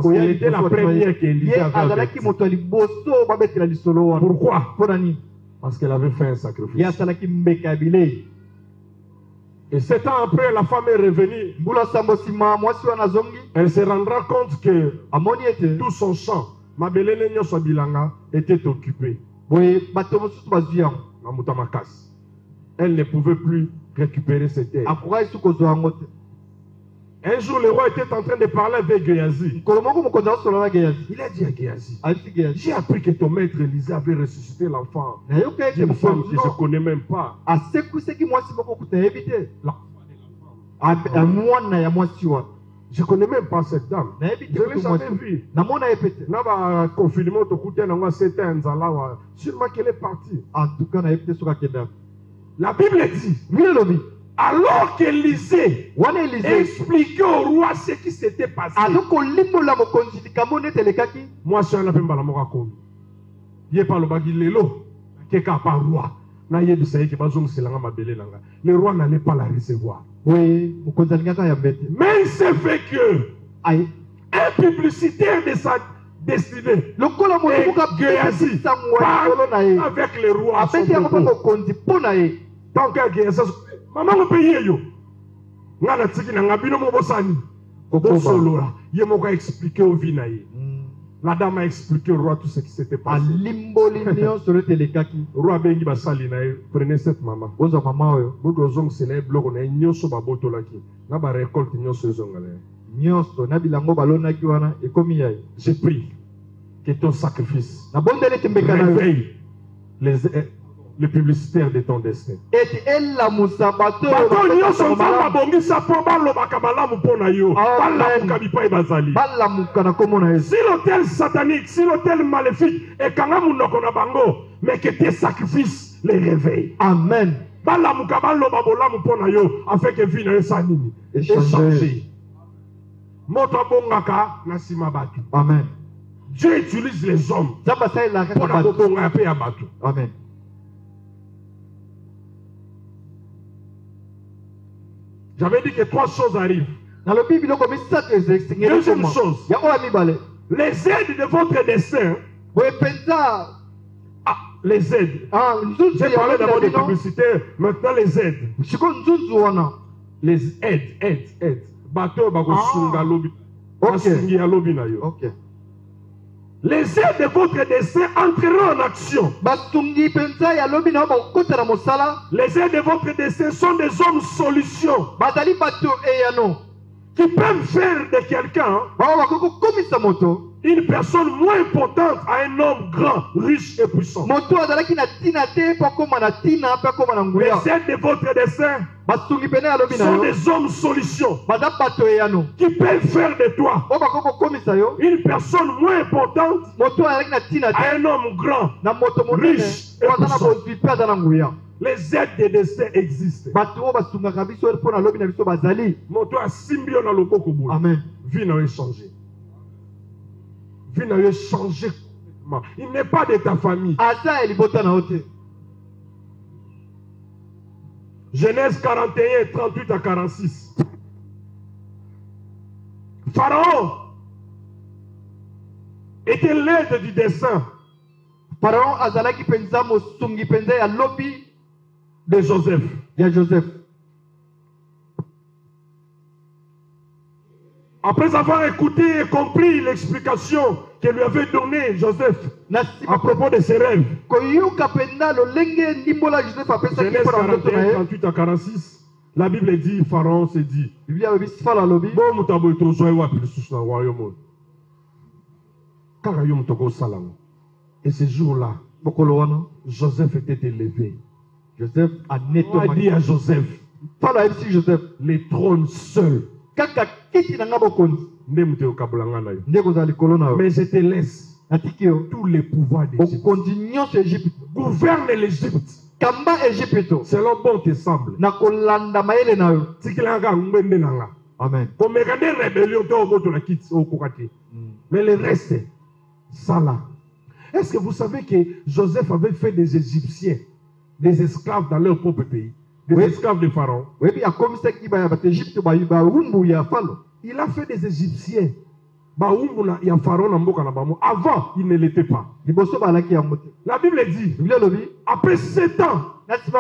qu'elle était la première qu'Élisa avait averti. Pourquoi? Parce qu'elle avait fait un sacrifice. Et 7 ans après, la femme est revenue. Elle se rendra compte que tout son champ, était occupé. Elle ne pouvait plus récupérer ses terres. Un jour, le roi était en train de parler avec Géasi. Il a dit à Géasi, j'ai appris que ton maître Élisée avait ressuscité l'enfant. Une femme que je ne connais même pas. Je ne connais même pas cette dame. Je ne l'ai jamais vue. Sûrement qu'elle est partie. La Bible dit, alors qu'Élisée expliquait au roi ce qui s'était passé. Moi, je suis un peu de je pas le bagilelo. Roi. Le roi n'allait pas la recevoir. Mais il s'est fait que un publicitaire de sa destinée avec le roi. Tant que maman me paye yo. Ngana tiki na ngabino mo bosani. Bosolola. Ye mo ka expliquer au vinaye. La dame a expliqué au roi tout ce qui s'était passé. alimboli nyonso oyo telekaki. Le roi bengi basali na ye, prenez cette maman. Ozwa mama oyo Bodo ozong se na ye biloko na ye nyonso babotolaki. Na ba récolte nyonso ezonga na ye. nyonso na bilango balonaki wana ekomi ya ye. Je prie que ton sacrifice nabondeli ete mbeka na yo réveille les publicitaires de ton destin. ete elamusa bato oyo Bato nyonso bakosaka nzambe malamu. abongisa mpo balobaka malamu mpo na yo. Amen. Balamuka bipai bazali. balamuka na kombo na yesu. Si l'autel satanique, si l'autel maléfique ekanga munoko na bango, mais que tes sacrifices les réveillent. Amen. Balamuka baloba bolamu mpo na yo afin que vie na yo sa nini Échanger. moto abongaka na nsima bato. Amen. Dieu utilise les hommes nzambe asalelaka mpo kaka na bato. kobonga mpe ya bato. Amen. J'avais dit que 3 choses arrivent. nalobi biloko misato ezesengeli Deuxième koma. chose. yango ya mibale Les aides de votre destin, boye mpenza les aides. nzunzu J'ai parlé ya d'abord des bino publicitaires, maintenant les aides. siko nzunzu wana Les aides. Bateau bakosunga lobi. Ok. Basungi ya lobi na yo. ok. Les aides de votre destin entreront en action. basungi mpenza ya lobi na yo bakokota na mosala. Les aides de votre destin sont des hommes solutions bazali bato eyano qui peuvent faire de quelqu'un bao bakoki kokomisa moto une personne moins importante à un homme grand, riche et puissant. moto azalaki na ntina te mpo akóma na ntina mpe akóma na nguya. Les aides de votre destin basungi pene ya lobi na sont yo des hommes solutions baza bato eyano qui peuvent faire de toi oyo bakoki kokomisa yo une personne moins importante moto azalaki na ntina à te un homme grand. na moto monene Riche et oyo aza na puissant. kozwi mpe aza na nguya. Les aides de destin existent. bato oyo basungaka biso mpo na lobi na biso bazali. Moto asimbi yo na loboko boye. Amen. Vie na yo changé. Vie na yo changé complètement. Il n'est pas de ta famille. aza ya libota na yo te. Genèse 41, 38 à 46. Pharaon était l'aide du dessein Pharaon azalaki mpenza mosungi mpenza ya lobi de Joseph. ya Joseph. Après avoir écouté et compris l'explication que lui avait donnée Joseph na à nsima propos de ses rêves, koyoka mpenza lolenge ndimbola Joseph apesaki Genèse mpo na ndoto na 41, ye. 38 à 46, la Bible dit, Pharaon se dit, biblia alobi fala alobi bon moto boye tozwa ye wapi lisusu na royaume oyo kaka yo moto okosala ngo. Et ce jour-là, mokolo wana Joseph était élevé. Joseph On a dit anetomaki. à Joseph, fala ayebisi Joseph les trônes seuls, kaka kiti na nga bokonzi nde moto okabola nga na yo. nde kozala likolo na yo. Mais je te laisse natiki yo tous les pouvoirs d'Égypte. bokonzi nyonso Egypte. Gouverne l'Égypte kamba Egypte selon bon te semble. na kolanda mayele na yo. Tikila nga ngwende na nga. Amen. Komeka nde rébellion to moto na kiti okoka te. Mais le reste, ça là. Est-ce que vous savez que Joseph avait fait des Égyptiens, des esclaves dans leur propre pays, des Oui. esclaves de Pharaon? oyebi akomisaki bato Egypte bawumbu ya falo. Il a fait des Égyptiens. Baumbu na ya Pharaon na mboka na bamo. Avant, il ne l'était pas. liboso balaki yango te. La Bible dit, biblia alobi après 7 ans, na nsima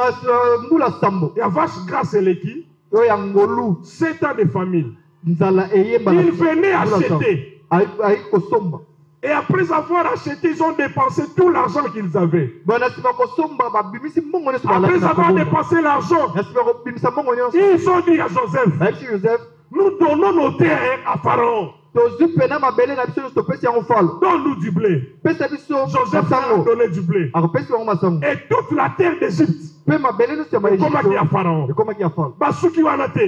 mbula sambo il y a vache grasse et l'équipe, oyo ya ngolu 7 ans de famine. nzala eyemba na Ils venaient mbula sambo. acheter. Ayi kosomba. Et après avoir acheté, ils ont dépensé tout l'argent qu'ils avaient. Bo na nsima kosomba babimisi mbongo nyonso balaki Après na avoir kobomba. dépensé l'argent, na nsima kobimisa mbongo nyonso ils ont dit à Joseph, bayebisi Joseph nous donnons nos terres à Pharaon. tozwi pena mabele na biso nyonso topesi yango falo. Donne-nous du blé. pesa biso Joseph a masango donné du blé. akopesi bango masango Et toute la terre d'Égypte, mpe mabele nyonso ya comme a dit à baegypte Pharaon, ekomaki ya falo. Basuki Wanate,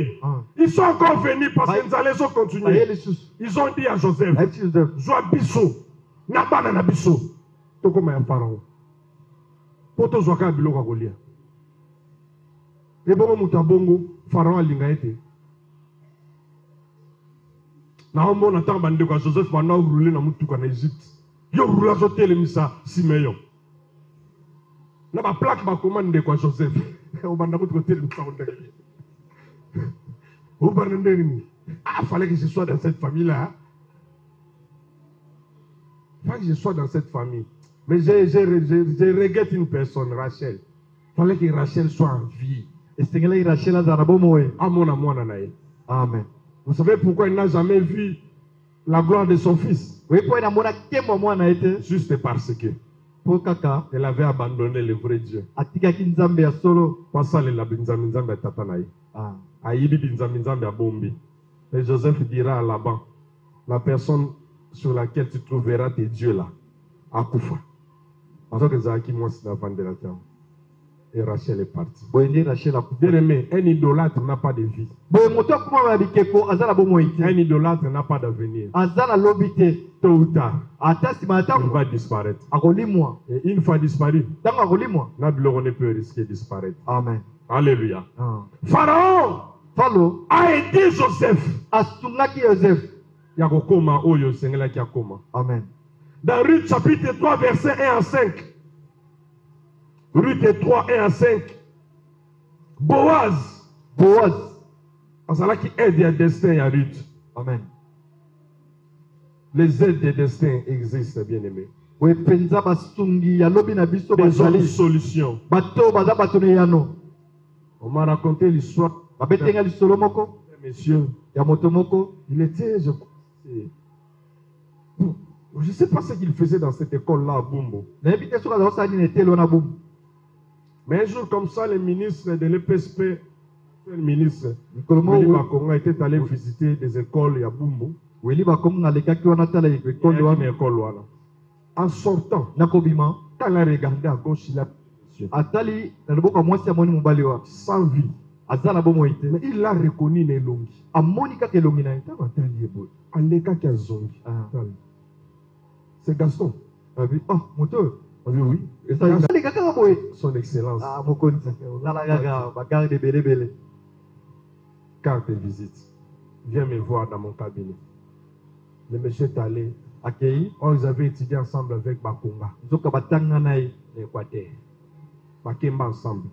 ils sont encore venus parce Aïe. qu'ils allaient baye continuer. lisusu Ils ont dit à Joseph, bayebisi Joseph Joa biso, na bana na biso, tokoma ya Pharaon. Poto zwaka biloko ya kolia. Et bongo mutu abongo, Pharaon alinga ete. Na omona ntango bandeko ya Joseph bana orule na mutuka na Egypte. Yo rula azotelemisa Simeon. Na baplaque bakoma ndeko ya Joseph. Obanda kutu kotelemisa ondeke. Obanda ndeni. Ah, fallait que je sois dans cette famille-là. Fallait que je sois dans cette famille. Mais je regrette une personne, Rachel. Fallait que Rachel soit en vie. esengelaki rachel azala na bomoi. À mon amour, Nanaël. Amen. Vous savez pourquoi il n'a jamais vu la gloire de son fils. Oui, pour na mona kembo mwana ete. Juste parce que Pour kaka. elle avait abandonné le vrai Dieu. Atika kinzambe ya solo. Pas ça, le binzambe tatanaï. Ah. Aïbi binzambe à bombi. Et Joseph dira à Laban, la personne sur laquelle tu trouveras tes dieux là, à Koufa. En tant que Zaki, moi, c'est la vente la terre. Et Rachel est partie. Boyende Rachel a coupé. Bien aimé, un idolâtre n'a pas de vie. Boy moto kuma ba bikeko azala bomo ite. Un idolâtre n'a pas d'avenir. Azala lobite. Tôt ou tard, Ata sima il tango va disparaître. akolimwa. Et une fois disparu, Tango akolimwa. on ne peut risquer de disparaître. Amen. Alléluia. Ah. Pharaon Falo a aidé Joseph. asungaki Joseph. Yakokoma oyo sengela kiakoma. Amen. Dans Ruth chapitre 3, verset 1 à 5. Ruth 3, 1 à 5. Boaz. Boaz. Asala qui aide à destin à Ruth. Amen. Les aides de destin existent, bien aimés. We penza basungi ya lobi na biso Des hommes bazali. solutions. Bato baza bato ne yano. On m'a raconté l'histoire Babetenga lisolo moko d'un monsieur. ya moto moko. Il était, je ne sais pas ce qu'il faisait dans cette école-là à Bumbo. Na yebi te soka za osani na etelo na bum. Mais un jour comme ça, le ministre de l'EPSP, le ministre Mikolo Willy mo Bakonga était allé visiter des écoles à Bumbo. weli bakomu na lekaki wana tala ekole Une wana. école voilà. En sortant, Nakobima quand il a regardé à gauche, il a atali na loboko ya mwasi amoni mobali wa. sans vie. Aza na bomo ite. Mais il l'a reconnu Nelongi. Amoni kaka elongi na ye. Aleka qui a zongi. Ah. C'est Gaston. Abi oh moto oyo. On dit oui. Esa aleka kaka boye. Son Excellence. Ah mokonzi. Tala kaka bagarde belebele. Carte de visite. Viens me voir dans mon cabinet. Le monsieur est allé. Akei Oh, ils avaient étudié ensemble avec Bakonga, nzoka batanga na ye. l'Équateur. Bakemba ensemble.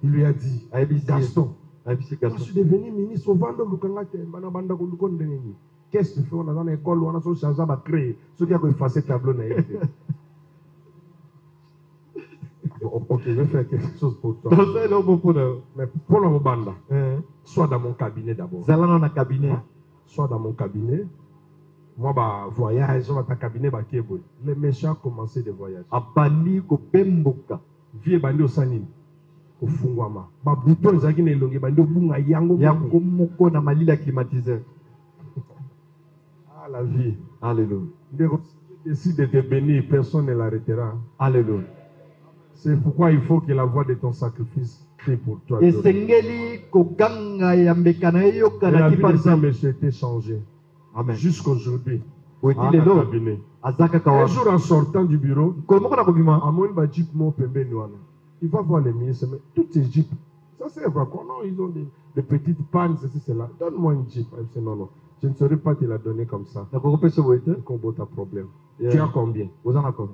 Il lui a dit, Ayebisi Gaston, ayebisi je Gaston. suis devenu ministre au Vando Lukangate, Banabanda Kulukondeneni. Qu'est-ce que tu fais? On a dans l'école, on a son chargé à créer. Ce qui a effacé le tableau. Ok, je vais faire quelque chose pour toi. Toza eloko mpona yo. Mais pour le Banda, Eh. sois dans mon cabinet d'abord. Zala na cabinet. Sois dans mon cabinet. Moi, bah, voyage, dans ta cabinet, bah, qui est beau. Les méchants commencé de voyage. Abandi kopemboka. Vie bandi osani. Ofungwama. Ba bouton ezaki na elongi bandi obunga yango. Yango moko na malila climatiseur. Ah, la vie. Alléluia. Ndeko, décide de te bénir, personne ne l'arrêtera. Alléluia. C'est pourquoi il faut que la voix de ton sacrifice crie pour toi. Esengeli koganga ya mbeka na ye yoka Et na la vie de kiparisa. ce monsieur était changée. Amen. Jusqu'aujourd'hui. Weti Ah, lelo na cabinet. azaka Un kawa. jour en sortant du bureau, Kolo moko na kobima. Amon va jeep mon pembeni wana. Il va voir les ministres, mais toutes ces jeeps, ça c'est quoi? Non, ils ont des petites pannes, ceci, cela. Donne-moi une jeep. Elle dit non, non, je ne saurais pas te la donner comme ça. Na kokopesa boye te. Combo ta problème. Yeah. Tu as combien? Oza na kono.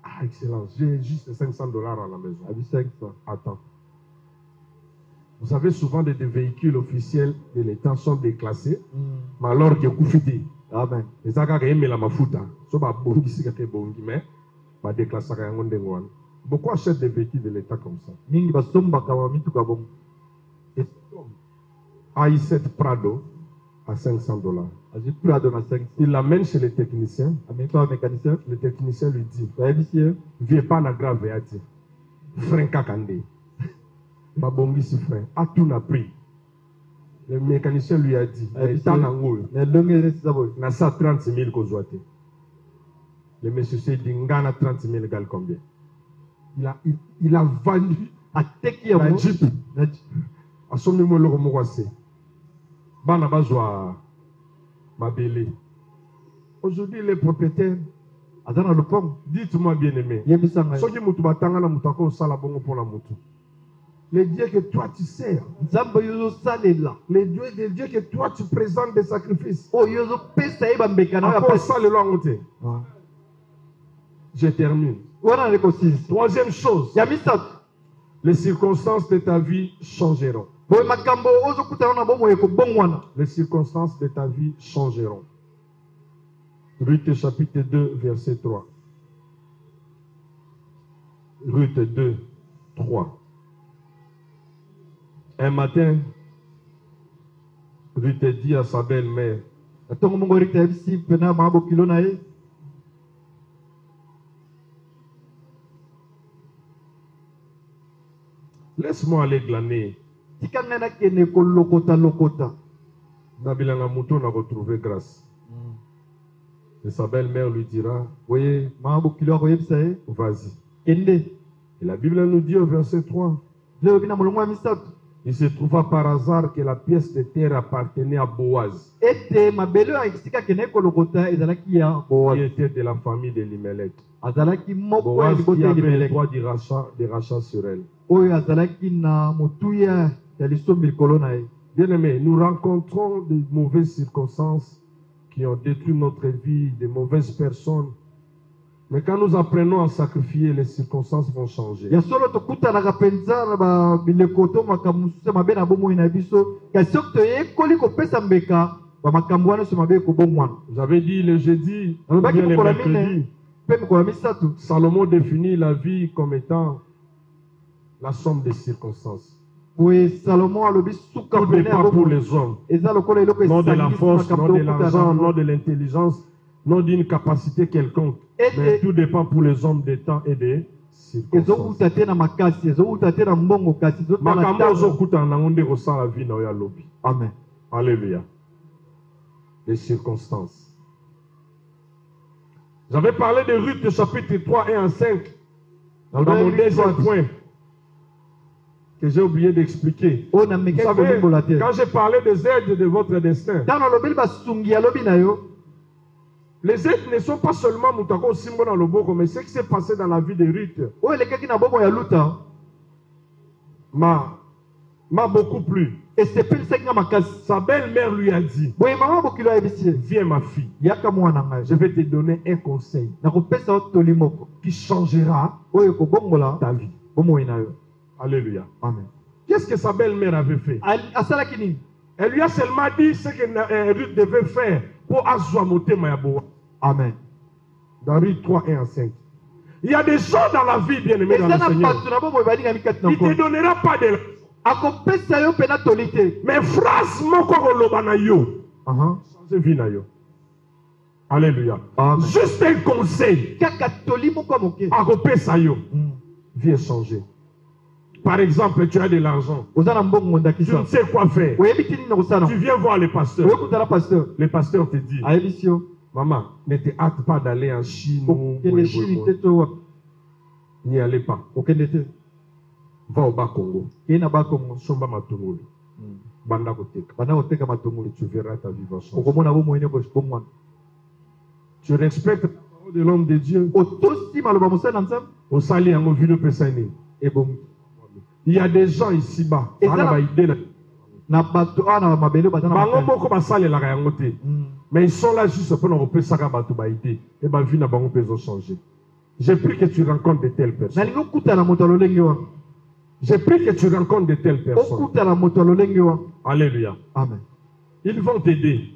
Ah, excellence. J'ai juste $500 à la maison. Abi 500. Attends. Vous savez, souvent des véhicules officiels de l'État sont déclassés, mais alors que Koufidi, Amen. les agents aiment la mafuta. So ba bongi si kake bongi, mais ba déclassé à un ndengwan. Beaucoup achètent des véhicules de l'État comme ça. Mingi basombaka wa mituka bongo. Et i7 Prado à $500. Azi Prado na 500. Il l'amène chez le technicien. Ameka wa mécanicien. Le technicien lui dit, Ayebisi ye. viens pas na grave et a dit, frein kakande. Ba bongi si frein. A tout n'a pris. Le mécanicien lui a dit, Ayebisi ye. Tanangoul. Na longe ne sisa boye. Na ça 30 000 kozwate. Le monsieur s'est dit, ngana 30 000 égale combien? Il a vendu Ateki ya la mo. Jeep. Na A son numéro le mokwase. Bana bazwa mabele. Aujourd'hui, les propriétaires, aza na lopango. dites-moi bien aimé. Yebisa ngai. Soki mutu batanga na mutu ako sala bongo pona mutu. Les dieux que toi tu sers, Nzambe yo salela. les dieux que toi tu présentes des sacrifices. O yo pesa ye bambeka na ya Ako pesa. sala lo ngote. Ah. Je termine. Wana leko 6. Troisième chose, Ya misato. les circonstances de ta vie changeront. Boye makambo ozokutana na bomo yeko bongwana. Les circonstances de ta vie changeront. Ruth chapitre 2, verset 3. Ruth 2, 3. Un matin, Ruth dit à sa belle-mère, Atongo Mungu rita yabisi pena mabo kilo na ye. Laisse-moi aller glaner. Tika ngana kene ko lokota. Nabilanga Mouton a retrouvé grâce. Et sa belle-mère lui dira, Oui, mabo kilo ko yebisa ye. vas-y. Kende. Et la Bible nous dit au verset 3, Leo bina mulungu wa misatu. il se trouva par hasard que la pièce de terre appartenait à Boaz, Ete mabelo ya tika kene ko lokota ezalaki ya qui Boaz. était de la famille d'Elimelech. Azalaki moko ya Boaz libote qui avait le Elimeleki. droit de rachat sur elle. Oyo azalaki na motuya ya lisombi likolo na ye. Bien-aimés, nous rencontrons de mauvaises circonstances qui ont détruit notre vie, de mauvaises personnes. Mais quand nous apprenons à sacrifier, les circonstances vont changer. Ya solo tokutanaka penza na babileko to makambo mosusu mabe na bomoi na biso kasi soki toyekoli kopesa mbeka bamakambo wana nyonso mabe ekobongwana. J'avais dit le jeudi, ou Alobaki bien le mokolo mercredi, mine mpe mikolo misatu Salomon définit la vie comme étant la somme des circonstances. boye Salomo alobi suka Tout pene ya dépend pour bomoi les hommes. eza lokola eloko Non de la esangisi force, makambo non de l'argent, non tokutana de l'intelligence, non d'une capacité quelconque. Mais tout dépend pour les hommes des temps et des circonstances. ezowuta te na makasi ezowuta te na mbongo kasi ezotala Makambo ntango. ozokutana nango nde kosala vie na yo ya lobi. Amen. Alléluia. Les circonstances. J'avais parlé de Ruth, chapitre 3 et 5. Dans mon deuxième point, que j'ai oublié d'expliquer. oyo na Vous mekaki savez, kolimbola te quand j'ai parlé des aides de votre destin, ntango alobeli basungi ya lobi na yo les aides ne sont pas seulement Moutako Simbo dans le Boko, mais ce qui s'est passé dans la vie de Ruth oyo elekaki na bomoi ya luta m'a beaucoup plu. esepelisaki nga makasi. Sa belle-mère lui a dit, Boye mama bokilo ayebisi ye viens ma fille, yaka mwana ngai je vais te donner un conseil nakopesa yo toli moko qui changera oyo ekobongola ta vie. bomoi na yo. Alléluia. Amen. Qu'est-ce que sa belle-mère avait fait? Asalaki nini? Elle lui a seulement dit ce que Ruth devait faire pour asseoir motema ya Boaz. Amen. Dans Ruth 3 et 5. Il y a des gens dans la vie, bien-aimés dans eza le na Seigneur. bato na bomoi balingami kati na Il ne te nkolo donnera pas de l'argent. akopesa yo mpe na toli te. Mais phrase moko koloba na yo. Aha. Changer vie na yo. Alléluia. Amen. Juste un conseil. Kaka toli moko ya moke. Akopesa yo. Mm. Vie est changée. Par exemple, tu as de l'argent. oza na mbongo Tu ndakisa ne sais quoi faire. oyebi ti nini na kosala Tu viens voir le pasteur. oyekutala pasteur Le pasteur te dit, ayebisi yo maman, ne te hâte pas d'aller en Chine ou okende chini te to wapi n'y allez pas. okende te Va au bas Congo. kei na bakongo Somba matungulu. Banda koteka. banda koteka matungulu Tu verras ta vie va changer. okomona bomoi ne bongwana Tu respectes la parole de l'homme de Dieu. otosi maloba mosali na nzambe Au sali yango vino pesani. ebongi Il y a des gens ici-bas. Et Bana ça, ba idée na- na bato awa na mabele baza na Bango makasi. moko basalelaka yango te. Mm. Mais ils sont là juste pour nous repesaka bato ba idée. Et ba vie na bango peut changer. J'ai pris que tu rencontres de telles personnes. nalingi okutana moto ya lolenge wana J'ai pris que tu rencontres de telles personnes. okutana moto ya lolenge wana. Alléluia. Amen. Ils vont t'aider.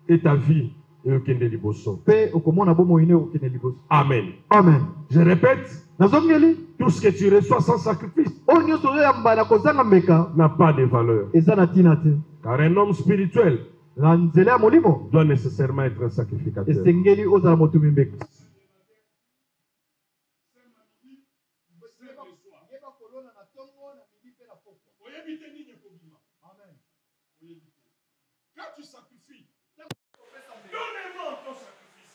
Et ta vie est au kende liboso. mpe okomona bomoi ne okende liboso. Amen. Amen. Je répète, nazongeli tout ce que tu reçois sans sacrifice oyo nyonso ozoyamba na kozanga mbeka n'a pas de valeur. eza na ntina te. Car un homme spirituel na nzela ya molimo doit nécessairement être un sacrificateur. esengeli ozala motumi mbeka. Quand tu sacrifies, donne-moi ton sacrifice.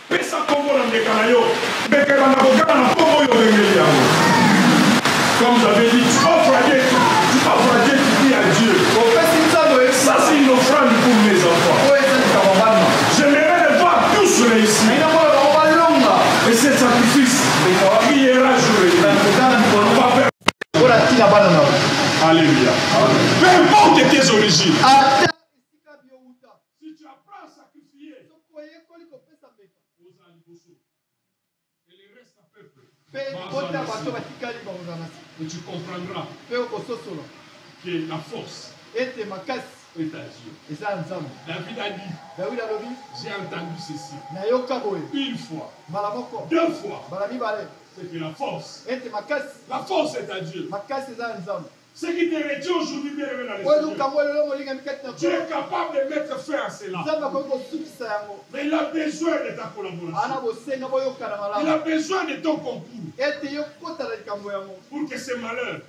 Pesa kombo na mbeka na yo. Mbeka na kokana na kombo yo bengeli yango. Comme j'avais dit, tu offres à Dieu, tu dis à Dieu. Ça c'est une offrande pour mes enfants. J'aimerais les voir tous réussir. Et ce sacrifice priera jour et nuit. On va faire. Alléluia. Peu importe tes origines. Si tu apprends à sacrifier, et le reste à peuple, et tu comprendras que la force est à Dieu. David a dit, j'ai entendu ceci. Une fois, deux fois, c'est que la force est à Dieu. Ce qui te retient aujourd'hui, bien aimé dans le Seigneur. Tu es capable de mettre fin à cela. Mais il a besoin de ta collaboration. Il a besoin de ton concours. Pour que ce malheur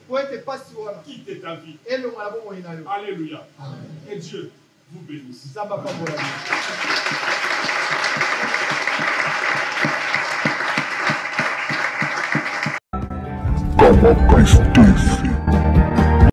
quitte ta vie. Alléluia. Et Dieu vous bénisse. Como Cristo